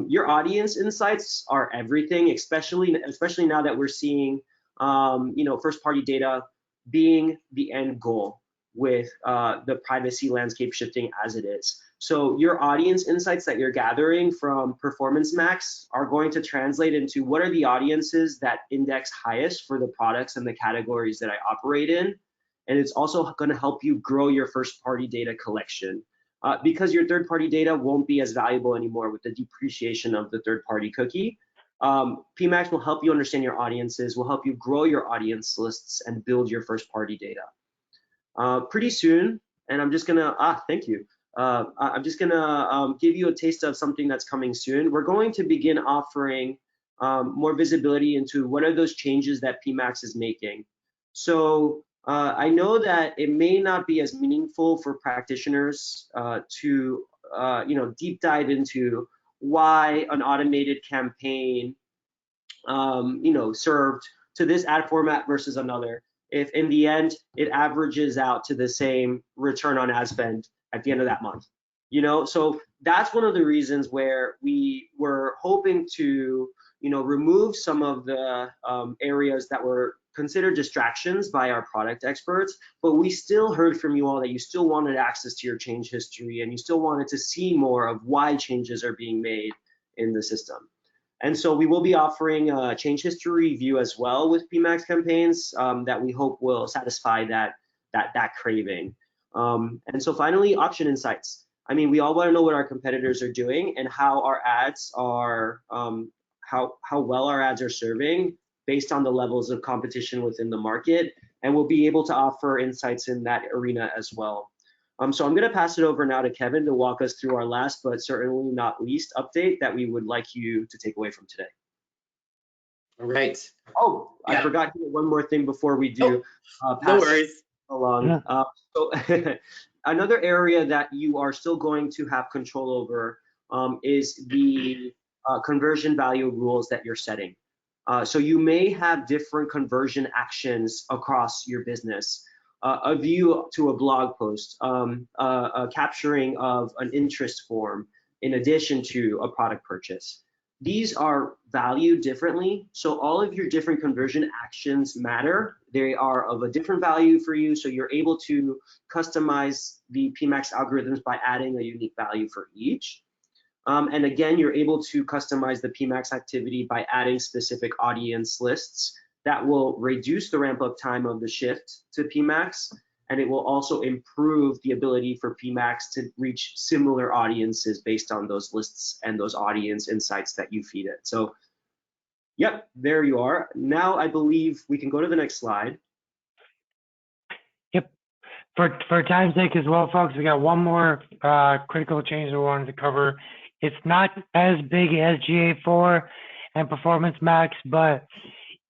Your audience insights are everything, especially now that we're seeing, first-party data being the end goal. with the privacy landscape shifting as it is. So your audience insights that you're gathering from Performance Max are going to translate into what are the audiences that index highest for the products and the categories that I operate in. And it's also going to help you grow your first-party data collection because your third-party data won't be as valuable anymore with the depreciation of the third-party cookie. PMax will help you understand your audiences, will help you grow your audience lists and build your first-party data. Pretty soon, and I'm just gonna, thank you. I'm just gonna give you a taste of something that's coming soon. We're going to begin offering more visibility into what are those changes that PMax is making. So I know that it may not be as meaningful for practitioners to deep dive into why an automated campaign served to this ad format versus another, if in the end it averages out to the same return on ad spend at the end of that month. So that's one of the reasons where we were hoping to remove some of the areas that were considered distractions by our product experts, but we still heard from you all that you still wanted access to your change history and you still wanted to see more of why changes are being made in the system. And so we will be offering a change history review as well with PMax campaigns that we hope will satisfy that craving. And so finally, option insights. I mean, we all want to know what our competitors are doing and how our ads are, how well our ads are serving based on the levels of competition within the market. And we'll be able to offer insights in that arena as well. So I'm going to pass it over now to Kevin to walk us through our last, but certainly not least, update that we would like you to take away from today. All right. Oh, yeah. I forgot one more thing before we do. No worries. Along. Yeah. So another area that you are still going to have control over is the conversion value rules that you're setting. So you may have different conversion actions across your business. A view to a blog post, a capturing of an interest form in addition to a product purchase. These are valued differently, so all of your different conversion actions matter. They are of a different value for you, so you're able to customize the PMax algorithms by adding a unique value for each. And again, you're able to customize the PMax activity by adding specific audience lists that will reduce the ramp-up time of the shift to PMax, and it will also improve the ability for PMax to reach similar audiences based on those lists and those audience insights that you feed it. So, yep, there you are. Now I believe we can go to the next slide. Yep. For time's sake as well, folks, we got one more critical change that we wanted to cover. It's not as big as GA4 and Performance Max, but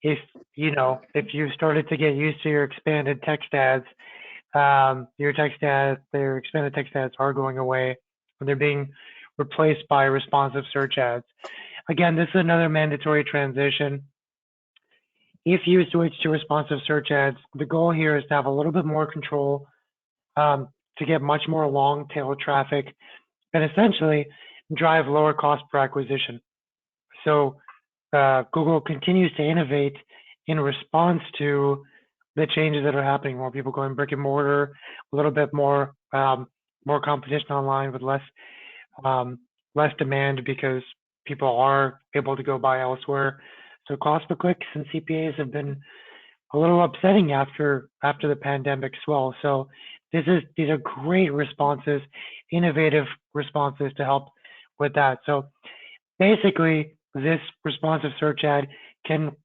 if you've started to get used to your expanded text ads, their expanded text ads are going away, and they're being replaced by responsive search ads. Again, this is another mandatory transition. If you switch to responsive search ads, the goal here is to have a little bit more control, to get much more long tail traffic, and essentially drive lower cost per acquisition. So Google continues to innovate in response to the changes that are happening. More people going brick and mortar, a little bit more competition online with less demand because people are able to go buy elsewhere. So cost per clicks and CPAs have been a little upsetting after the pandemic swell. So these are great responses, innovative responses to help with that. So basically, this responsive search ad can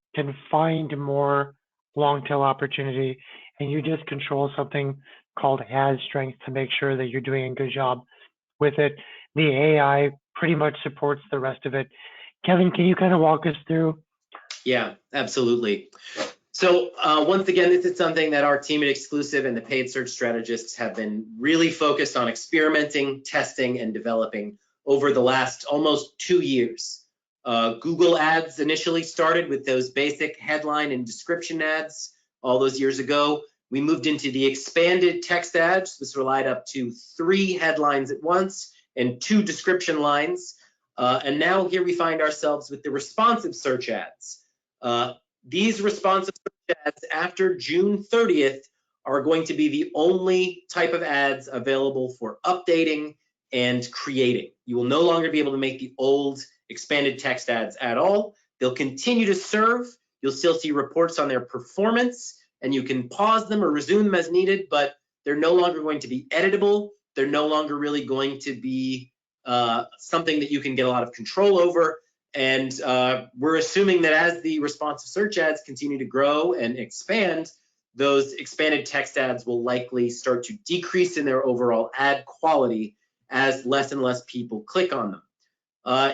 find more long tail opportunity, and you just control something called ad strength to make sure that you're doing a good job with it. The AI pretty much supports the rest of it. Kevin, can you kind of walk us through? Yeah, absolutely. So once again, this is something that our team at Exclusive and the paid search strategists have been really focused on experimenting, testing, and developing over the last almost 2 years. Google ads initially started with those basic headline and description ads all those years ago. We moved into the expanded text ads. This relied up to 3 headlines at once and 2 description lines. And now here we find ourselves with the responsive search ads. These responsive search ads after June 30th are going to be the only type of ads available for updating and creating. You will no longer be able to make the old expanded text ads at all. They'll continue to serve. You'll still see reports on their performance, and you can pause them or resume them as needed, but they're no longer going to be editable. They're no longer really going to be something that you can get a lot of control over. And we're assuming that as the responsive search ads continue to grow and expand, those expanded text ads will likely start to decrease in their overall ad quality as less and less people click on them.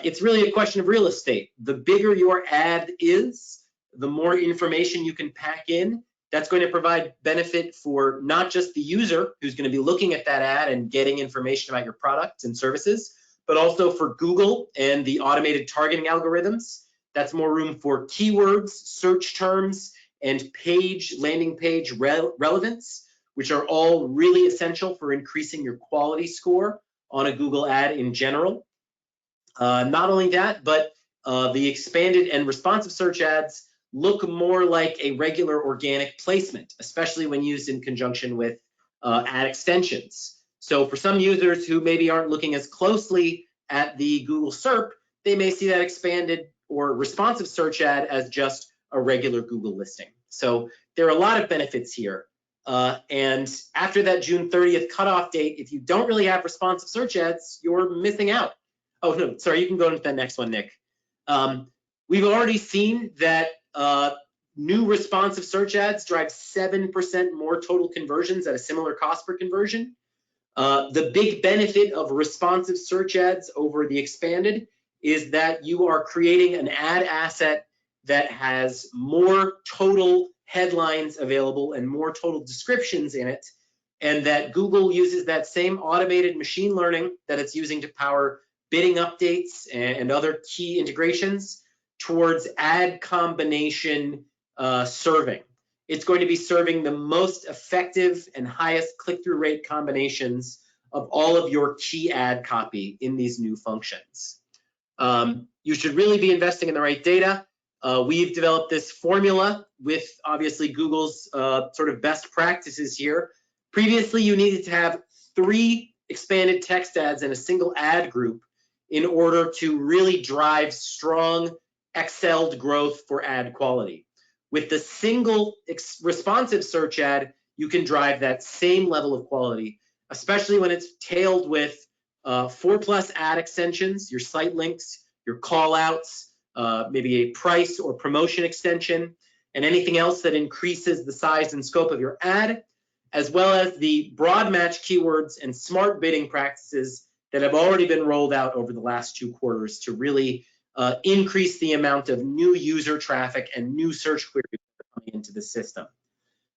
It's really a question of real estate. The bigger your ad is, the more information you can pack in. That's going to provide benefit for not just the user who's going to be looking at that ad and getting information about your products and services, but also for Google and the automated targeting algorithms. That's more room for keywords, search terms, and landing page relevance, which are all really essential for increasing your quality score on a Google ad in general. Not only that, but the expanded and responsive search ads look more like a regular organic placement, especially when used in conjunction with ad extensions. So for some users who maybe aren't looking as closely at the Google SERP, they may see that expanded or responsive search ad as just a regular Google listing. So there are a lot of benefits here. And after that June 30th cutoff date, if you don't really have responsive search ads, you're missing out. Oh, no, sorry, you can go into that next one, Nick. We've already seen that new responsive search ads drive 7% more total conversions at a similar cost per conversion. The big benefit of responsive search ads over the expanded is that you are creating an ad asset that has more total headlines available and more total descriptions in it, and that Google uses that same automated machine learning that it's using to power bidding updates and other key integrations towards ad combination serving. It's going to be serving the most effective and highest click-through rate combinations of all of your key ad copy in these new functions. You should really be investing in the right data. We've developed this formula with obviously Google's sort of best practices here. Previously, you needed to have 3 expanded text ads in a single ad group in order to really drive strong excelled growth for ad quality. With the single responsive search ad, you can drive that same level of quality, especially when it's tailed with 4+ ad extensions, your site links, your call outs, maybe a price or promotion extension, and anything else that increases the size and scope of your ad, as well as the broad match keywords and smart bidding practices that have already been rolled out over the last 2 quarters to really increase the amount of new user traffic and new search queries coming into the system.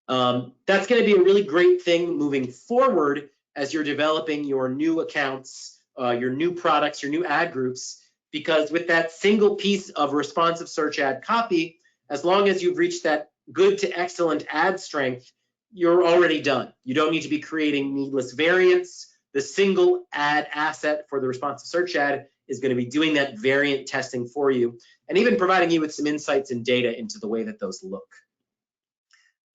That's going to be a really great thing moving forward as you're developing your new accounts, your new products, your new ad groups, because with that single piece of responsive search ad copy, as long as you've reached that good to excellent ad strength, you're already done. You don't need to be creating needless variants. The single ad asset for the responsive search ad is going to be doing that variant testing for you and even providing you with some insights and data into the way that those look.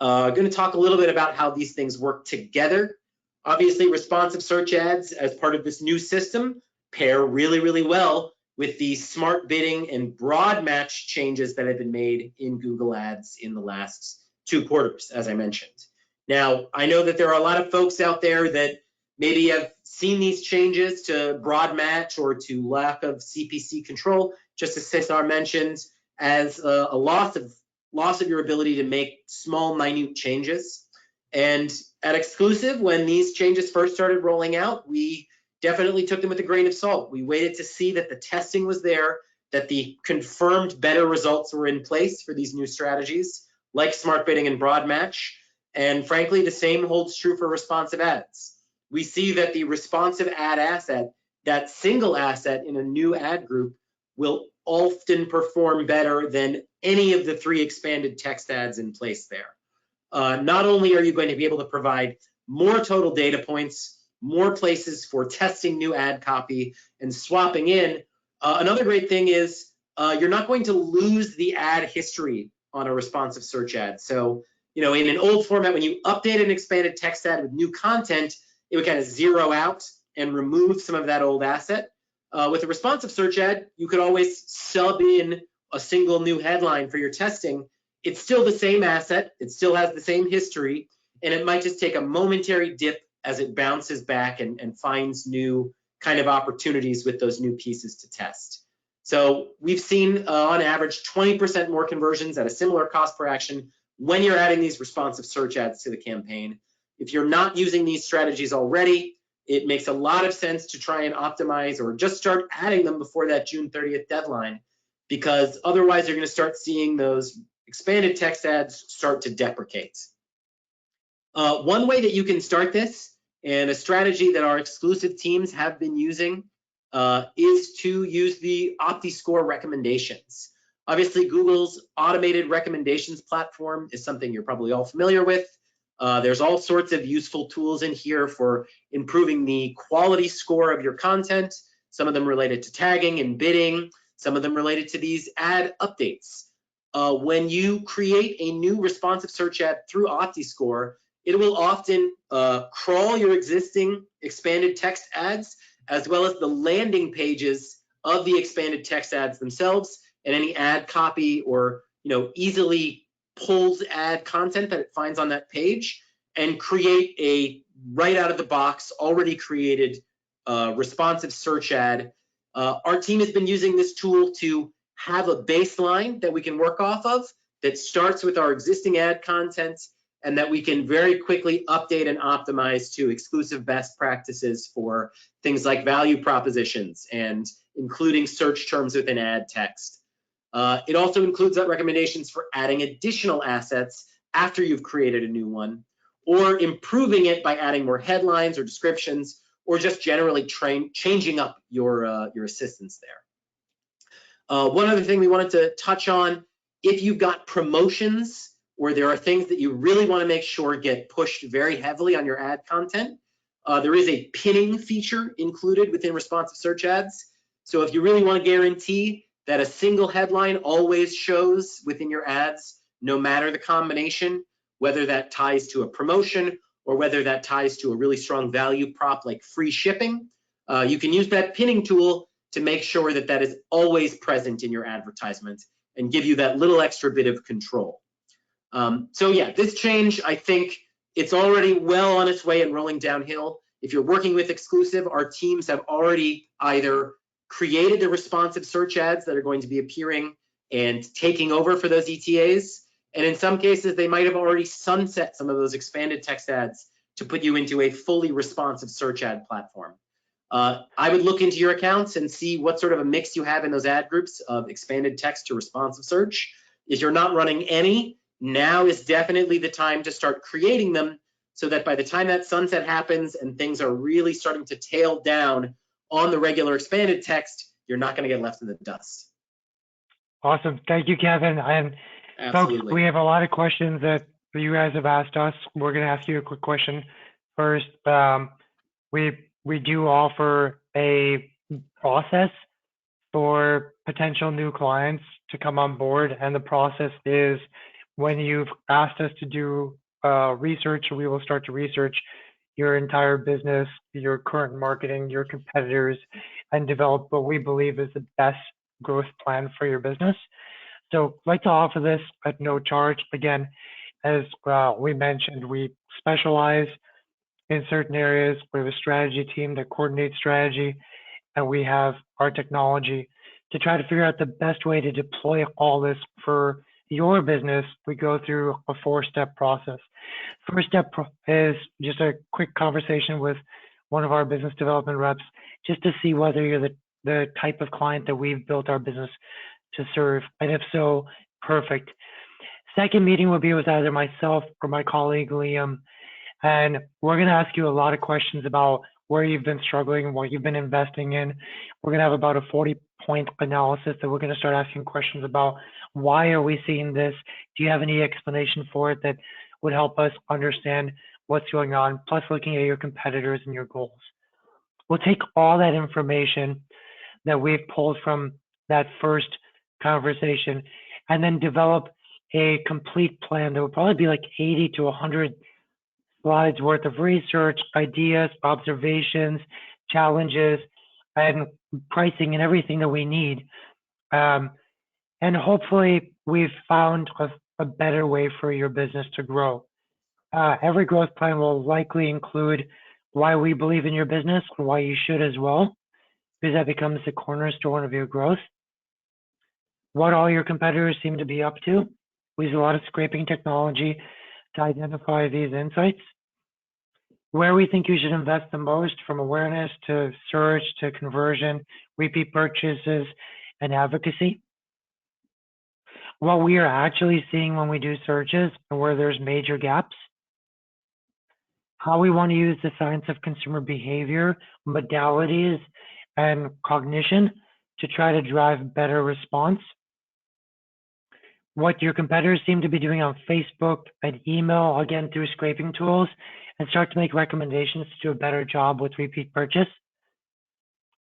I'm going to talk a little bit about how these things work together. Obviously, responsive search ads as part of this new system pair really, really well with the smart bidding and broad match changes that have been made in Google Ads in the last 2 quarters, as I mentioned. Now, I know that there are a lot of folks out there that maybe have seen these changes to broad match or to lack of CPC control, just as Cesar mentioned, as a loss of your ability to make small, minute changes. And at Exclusive, when these changes first started rolling out, we definitely took them with a grain of salt. We waited to see that the testing was there, that the confirmed better results were in place for these new strategies, like smart bidding and broad match. And frankly, the same holds true for responsive ads. We see that the responsive ad asset, that single asset in a new ad group, will often perform better than any of the 3 expanded text ads in place there. Not only are you going to be able to provide more total data points, more places for testing new ad copy and swapping in, another great thing is you're not going to lose the ad history on a responsive search ad. So in an old format, when you update an expanded text ad with new content, it would kind of zero out and remove some of that old asset. With a responsive search ad, you could always sub in a single new headline for your testing. It's still the same asset, it still has the same history, and it might just take a momentary dip as it bounces back and finds new kind of opportunities with those new pieces to test. So we've seen on average 20% more conversions at a similar cost per action when you're adding these responsive search ads to the campaign. If you're not using these strategies already, it makes a lot of sense to try and optimize or just start adding them before that June 30th deadline, because otherwise you're going to start seeing those expanded text ads start to deprecate. One way that you can start this, and a strategy that our exclusive teams have been using, is to use the Optiscore Recommendations. Obviously, Google's automated recommendations platform is something you're probably all familiar with. There's all sorts of useful tools in here for improving the quality score of your content, some of them related to tagging and bidding, some of them related to these ad updates. When you create a new responsive search ad through Optiscore, it will often crawl your existing expanded text ads, as well as the landing pages of the expanded text ads themselves, and any ad copy or easily pulls ad content that it finds on that page, and create a right out of the box already created responsive search ad. Our team has been using this tool to have a baseline that we can work off of that starts with our existing ad content, and that we can very quickly update and optimize to exclusive best practices for things like value propositions and including search terms within ad text. It also includes recommendations for adding additional assets after you've created a new one, or improving it by adding more headlines or descriptions, or just generally changing up your assistance there. One other thing we wanted to touch on, if you've got promotions or there are things that you really want to make sure get pushed very heavily on your ad content, there is a pinning feature included within responsive search ads. So if you really want to guarantee that a single headline always shows within your ads, no matter the combination, whether that ties to a promotion or whether that ties to a really strong value prop like free shipping, you can use that pinning tool to make sure that that is always present in your advertisement and give you that little extra bit of control. So yeah, this change, I think it's already well on its way and rolling downhill. If you're working with exclusive, our teams have already either created the responsive search ads that are going to be appearing and taking over for those ETAs. And in some cases, they might have already sunset some of those expanded text ads to put you into a fully responsive search ad platform. I would look into your accounts and see what sort of a mix you have in those ad groups of expanded text to responsive search. If you're not running any, now is definitely the time to start creating them, so that by the time that sunset happens and things are really starting to tail down on the regular expanded text, you're not going to get left in the dust. Awesome. Thank you, Kevin. And Absolutely. folks, we have a lot of questions that you guys have asked us. We're going to ask you a quick question first. We do offer a process for potential new clients to come on board, and the process is, when you've asked us to do research, we will start to research your entire business, your current marketing, your competitors, and develop what we believe is the best growth plan for your business. So I'd like to offer this at no charge. Again, as we mentioned, we specialize in certain areas. We have a strategy team that coordinates strategy, and we have our technology to try to figure out the best way to deploy all this for your business. We go through a 4-step process. First step is just a quick conversation with one of our business development reps, just to see whether you're the type of client that we've built our business to serve, and if so, perfect. Second meeting will be with either myself or my colleague Liam, and we're going to ask you a lot of questions about where you've been struggling, what you've been investing in. We're going to have about a 40-point analysis that we're going to start asking questions about. Why are we seeing this? Do you have any explanation for it that would help us understand what's going on? Plus looking at your competitors and your goals. We'll take all that information that we've pulled from that first conversation and then develop a complete plan. There will probably be like 80 to 100 slides worth of research, ideas, observations, challenges, and pricing and everything that we need. And hopefully we've found a better way for your business to grow. Every growth plan will likely include why we believe in your business and why you should as well, because that becomes the cornerstone of your growth. What all your competitors seem to be up to. We use a lot of scraping technology to identify these insights. Where we think you should invest the most, from awareness to search to conversion, repeat purchases, and advocacy. What we are actually seeing when we do searches and where there's major gaps. How we want to use the science of consumer behavior, modalities, and cognition to try to drive better response. What your competitors seem to be doing on Facebook and email, again through scraping tools, and start to make recommendations to do a better job with repeat purchase.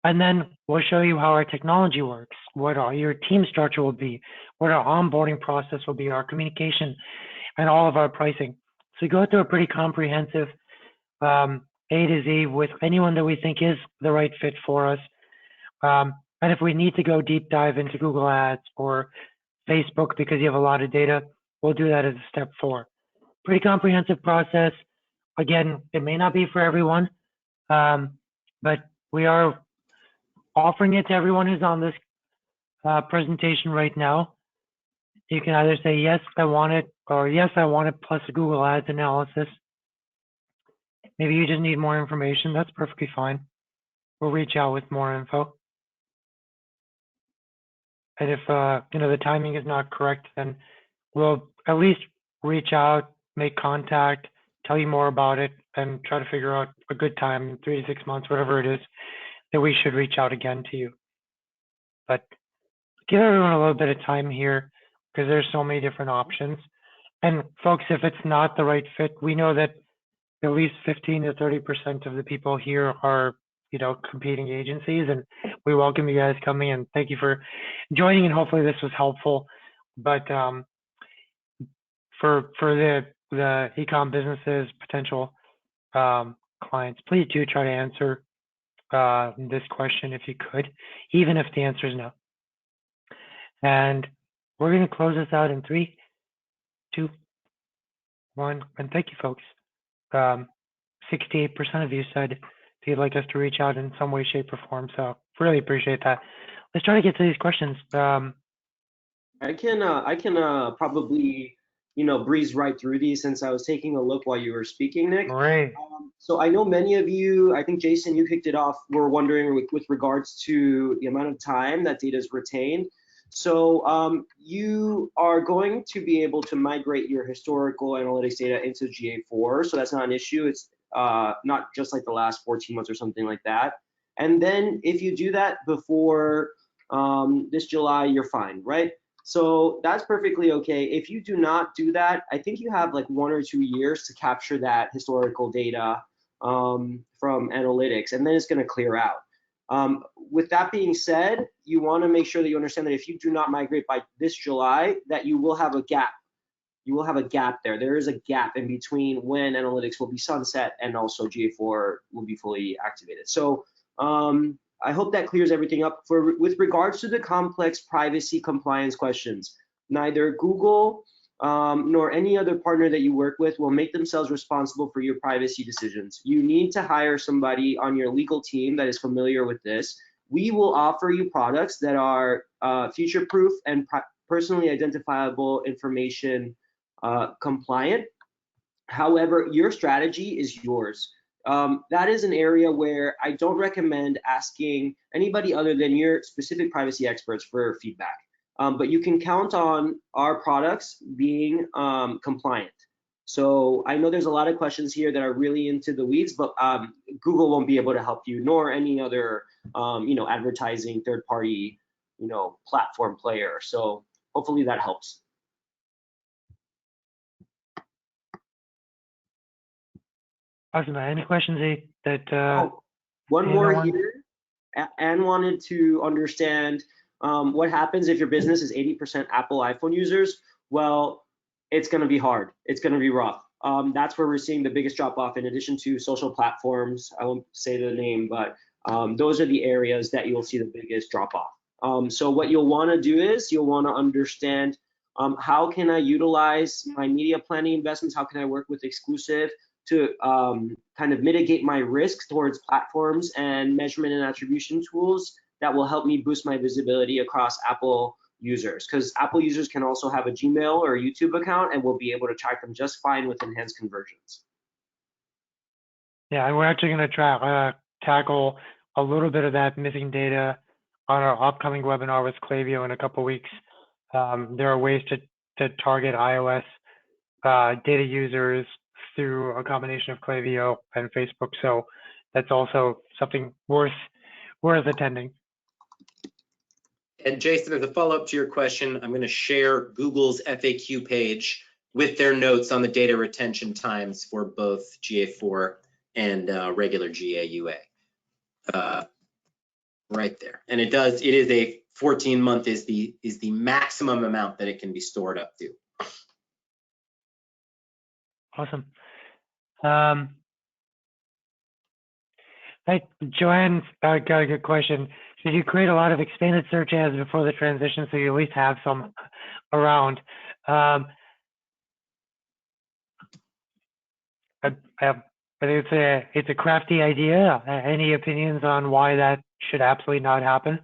And then we'll show you how our technology works, what your team structure will be, what our onboarding process will be, our communication, and all of our pricing. So we go through a pretty comprehensive A to Z with anyone that we think is the right fit for us. And if we need to go deep dive into Google Ads or Facebook because you have a lot of data, we'll do that as a step 4. Pretty comprehensive process. Again, it may not be for everyone, but we are offering it to everyone who's on this presentation right now. You can either say, yes, I want it, or yes, I want it plus a Google Ads analysis. Maybe you just need more information. That's perfectly fine. We'll reach out with more info. And if the timing is not correct, then we'll at least reach out, make contact, tell you more about it, and try to figure out a good time, 3 to 6 months, whatever it is, that we should reach out again to you. But give everyone a little bit of time here because there's so many different options. And folks, if it's not the right fit, we know that at least 15 to 30% of the people here are, competing agencies, and we welcome you guys coming, and thank you for joining, and hopefully this was helpful. But for the e-com businesses, potential clients, please do try to answer this question if you could, even if the answer is no. And we're going to close this out in 3, 2, 1, and thank you, folks. 68% of you said you'd like us to reach out in some way, shape, or form. So really appreciate that. Let's try to get to these questions. I can probably breeze right through these since I was taking a look while you were speaking, Nick. Great. So I know many of you, I think Jason, you kicked it off, were wondering with regards to the amount of time that data is retained. So you are going to be able to migrate your historical analytics data into GA4. So that's not an issue. It's not just like the last 14 months or something like that. And then if you do that before this July, you're fine, right? So that's perfectly okay. If you do not do that, I think you have like 1 or 2 years to capture that historical data from analytics, and then it's going to clear out. With that being said, you want to make sure that you understand that if you do not migrate by this July, that you will have a gap. You will have a gap there. There is a gap in between when analytics will be sunset and also GA4 will be fully activated. So I hope that clears everything up. With regards to the complex privacy compliance questions, neither Google nor any other partner that you work with will make themselves responsible for your privacy decisions. You need to hire somebody on your legal team that is familiar with this. We will offer you products that are future-proof and personally identifiable information compliant. However, your strategy is yours. That is an area where I don't recommend asking anybody other than your specific privacy experts for feedback. But you can count on our products being compliant. So I know there's a lot of questions here that are really into the weeds, but Google won't be able to help you, nor any other advertising third-party platform player. So hopefully that helps. Awesome. Any questions that one more here. Anne wanted to understand what happens if your business is 80% Apple iPhone users. well, it's going to be hard. It's going to be rough. That's where we're seeing the biggest drop off, in addition to social platforms. I won't say the name, but those are the areas that you'll see the biggest drop off. So what you'll want to do is you'll want to understand how can I utilize my media planning investments? How can I work with Exclusive to kind of mitigate my risks towards platforms and measurement and attribution tools that will help me boost my visibility across Apple users, because Apple users can also have a Gmail or a YouTube account, and we'll be able to track them just fine with enhanced conversions. Yeah, and we're actually going to tackle a little bit of that missing data on our upcoming webinar with Klaviyo in a couple weeks. There are ways to target iOS data users through a combination of Klaviyo and Facebook, so that's also something worth attending. And Jason, as a follow-up to your question, I'm going to share Google's FAQ page with their notes on the data retention times for both GA4 and regular GA-UA. Right there. And it is a 14-month is the maximum amount that it can be stored up to. Awesome. Hey, Joanne's got a good question. Did you create a lot of expanded search ads before the transition, so you at least have some around? I think it's a crafty idea. Any opinions on why that should absolutely not happen,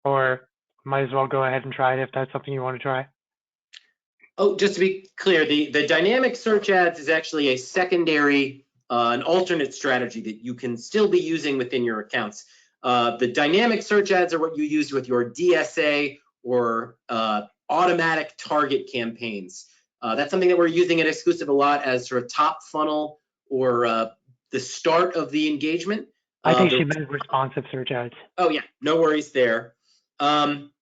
or might as well go ahead and try it if that's something you want to try? Oh, just to be clear, the dynamic search ads is actually a secondary, an alternate strategy that you can still be using within your accounts. The dynamic search ads are what you use with your DSA or automatic target campaigns. That's something that we're using at Exclusive a lot as sort of top funnel or the start of the engagement. I think she meant responsive search ads. Oh yeah, no worries there. I'm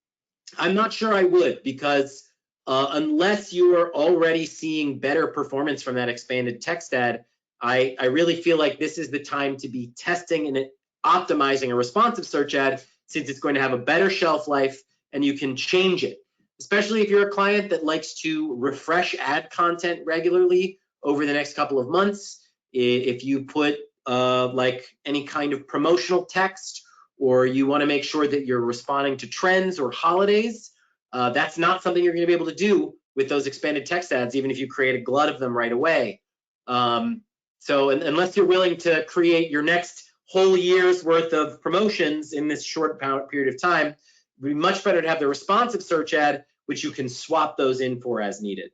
not sure I would, because unless you are already seeing better performance from that expanded text ad, I really feel like this is the time to be testing and optimizing a responsive search ad, since it's going to have a better shelf life and you can change it, especially if you're a client that likes to refresh ad content regularly over the next couple of months. If you put like any kind of promotional text, or you want to make sure that you're responding to trends or holidays, that's not something you're going to be able to do with those expanded text ads, even if you create a glut of them right away. So unless you're willing to create your next whole year's worth of promotions in this short period of time, it would be much better to have the responsive search ad, which you can swap those in for as needed.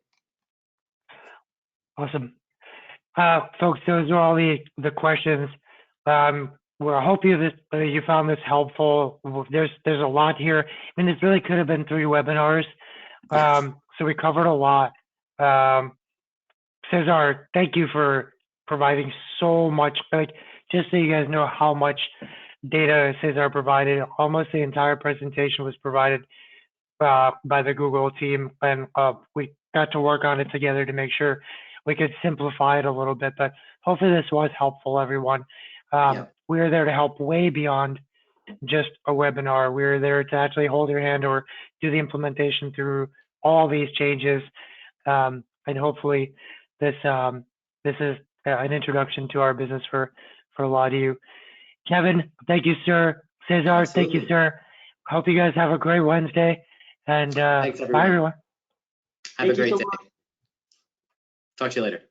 Awesome. Folks, those are all the questions. Well, I hope you found this helpful. There's a lot here. I mean, this really could have been 3 webinars. So we covered a lot. Cesar, thank you for providing so much. Like, just so you guys know how much data Cesar provided, almost the entire presentation was provided by the Google team, and we got to work on it together to make sure we could simplify it a little bit. But hopefully this was helpful, everyone. We're there to help way beyond just a webinar. We're there to actually hold your hand or do the implementation through all these changes. And hopefully this is an introduction to our business for a lot of you. Kevin, thank you, sir. Cesar, Absolutely. Thank you, sir. Hope you guys have a great Wednesday. And Thanks, everyone. bye, everyone. Have a great day. Talk to you later.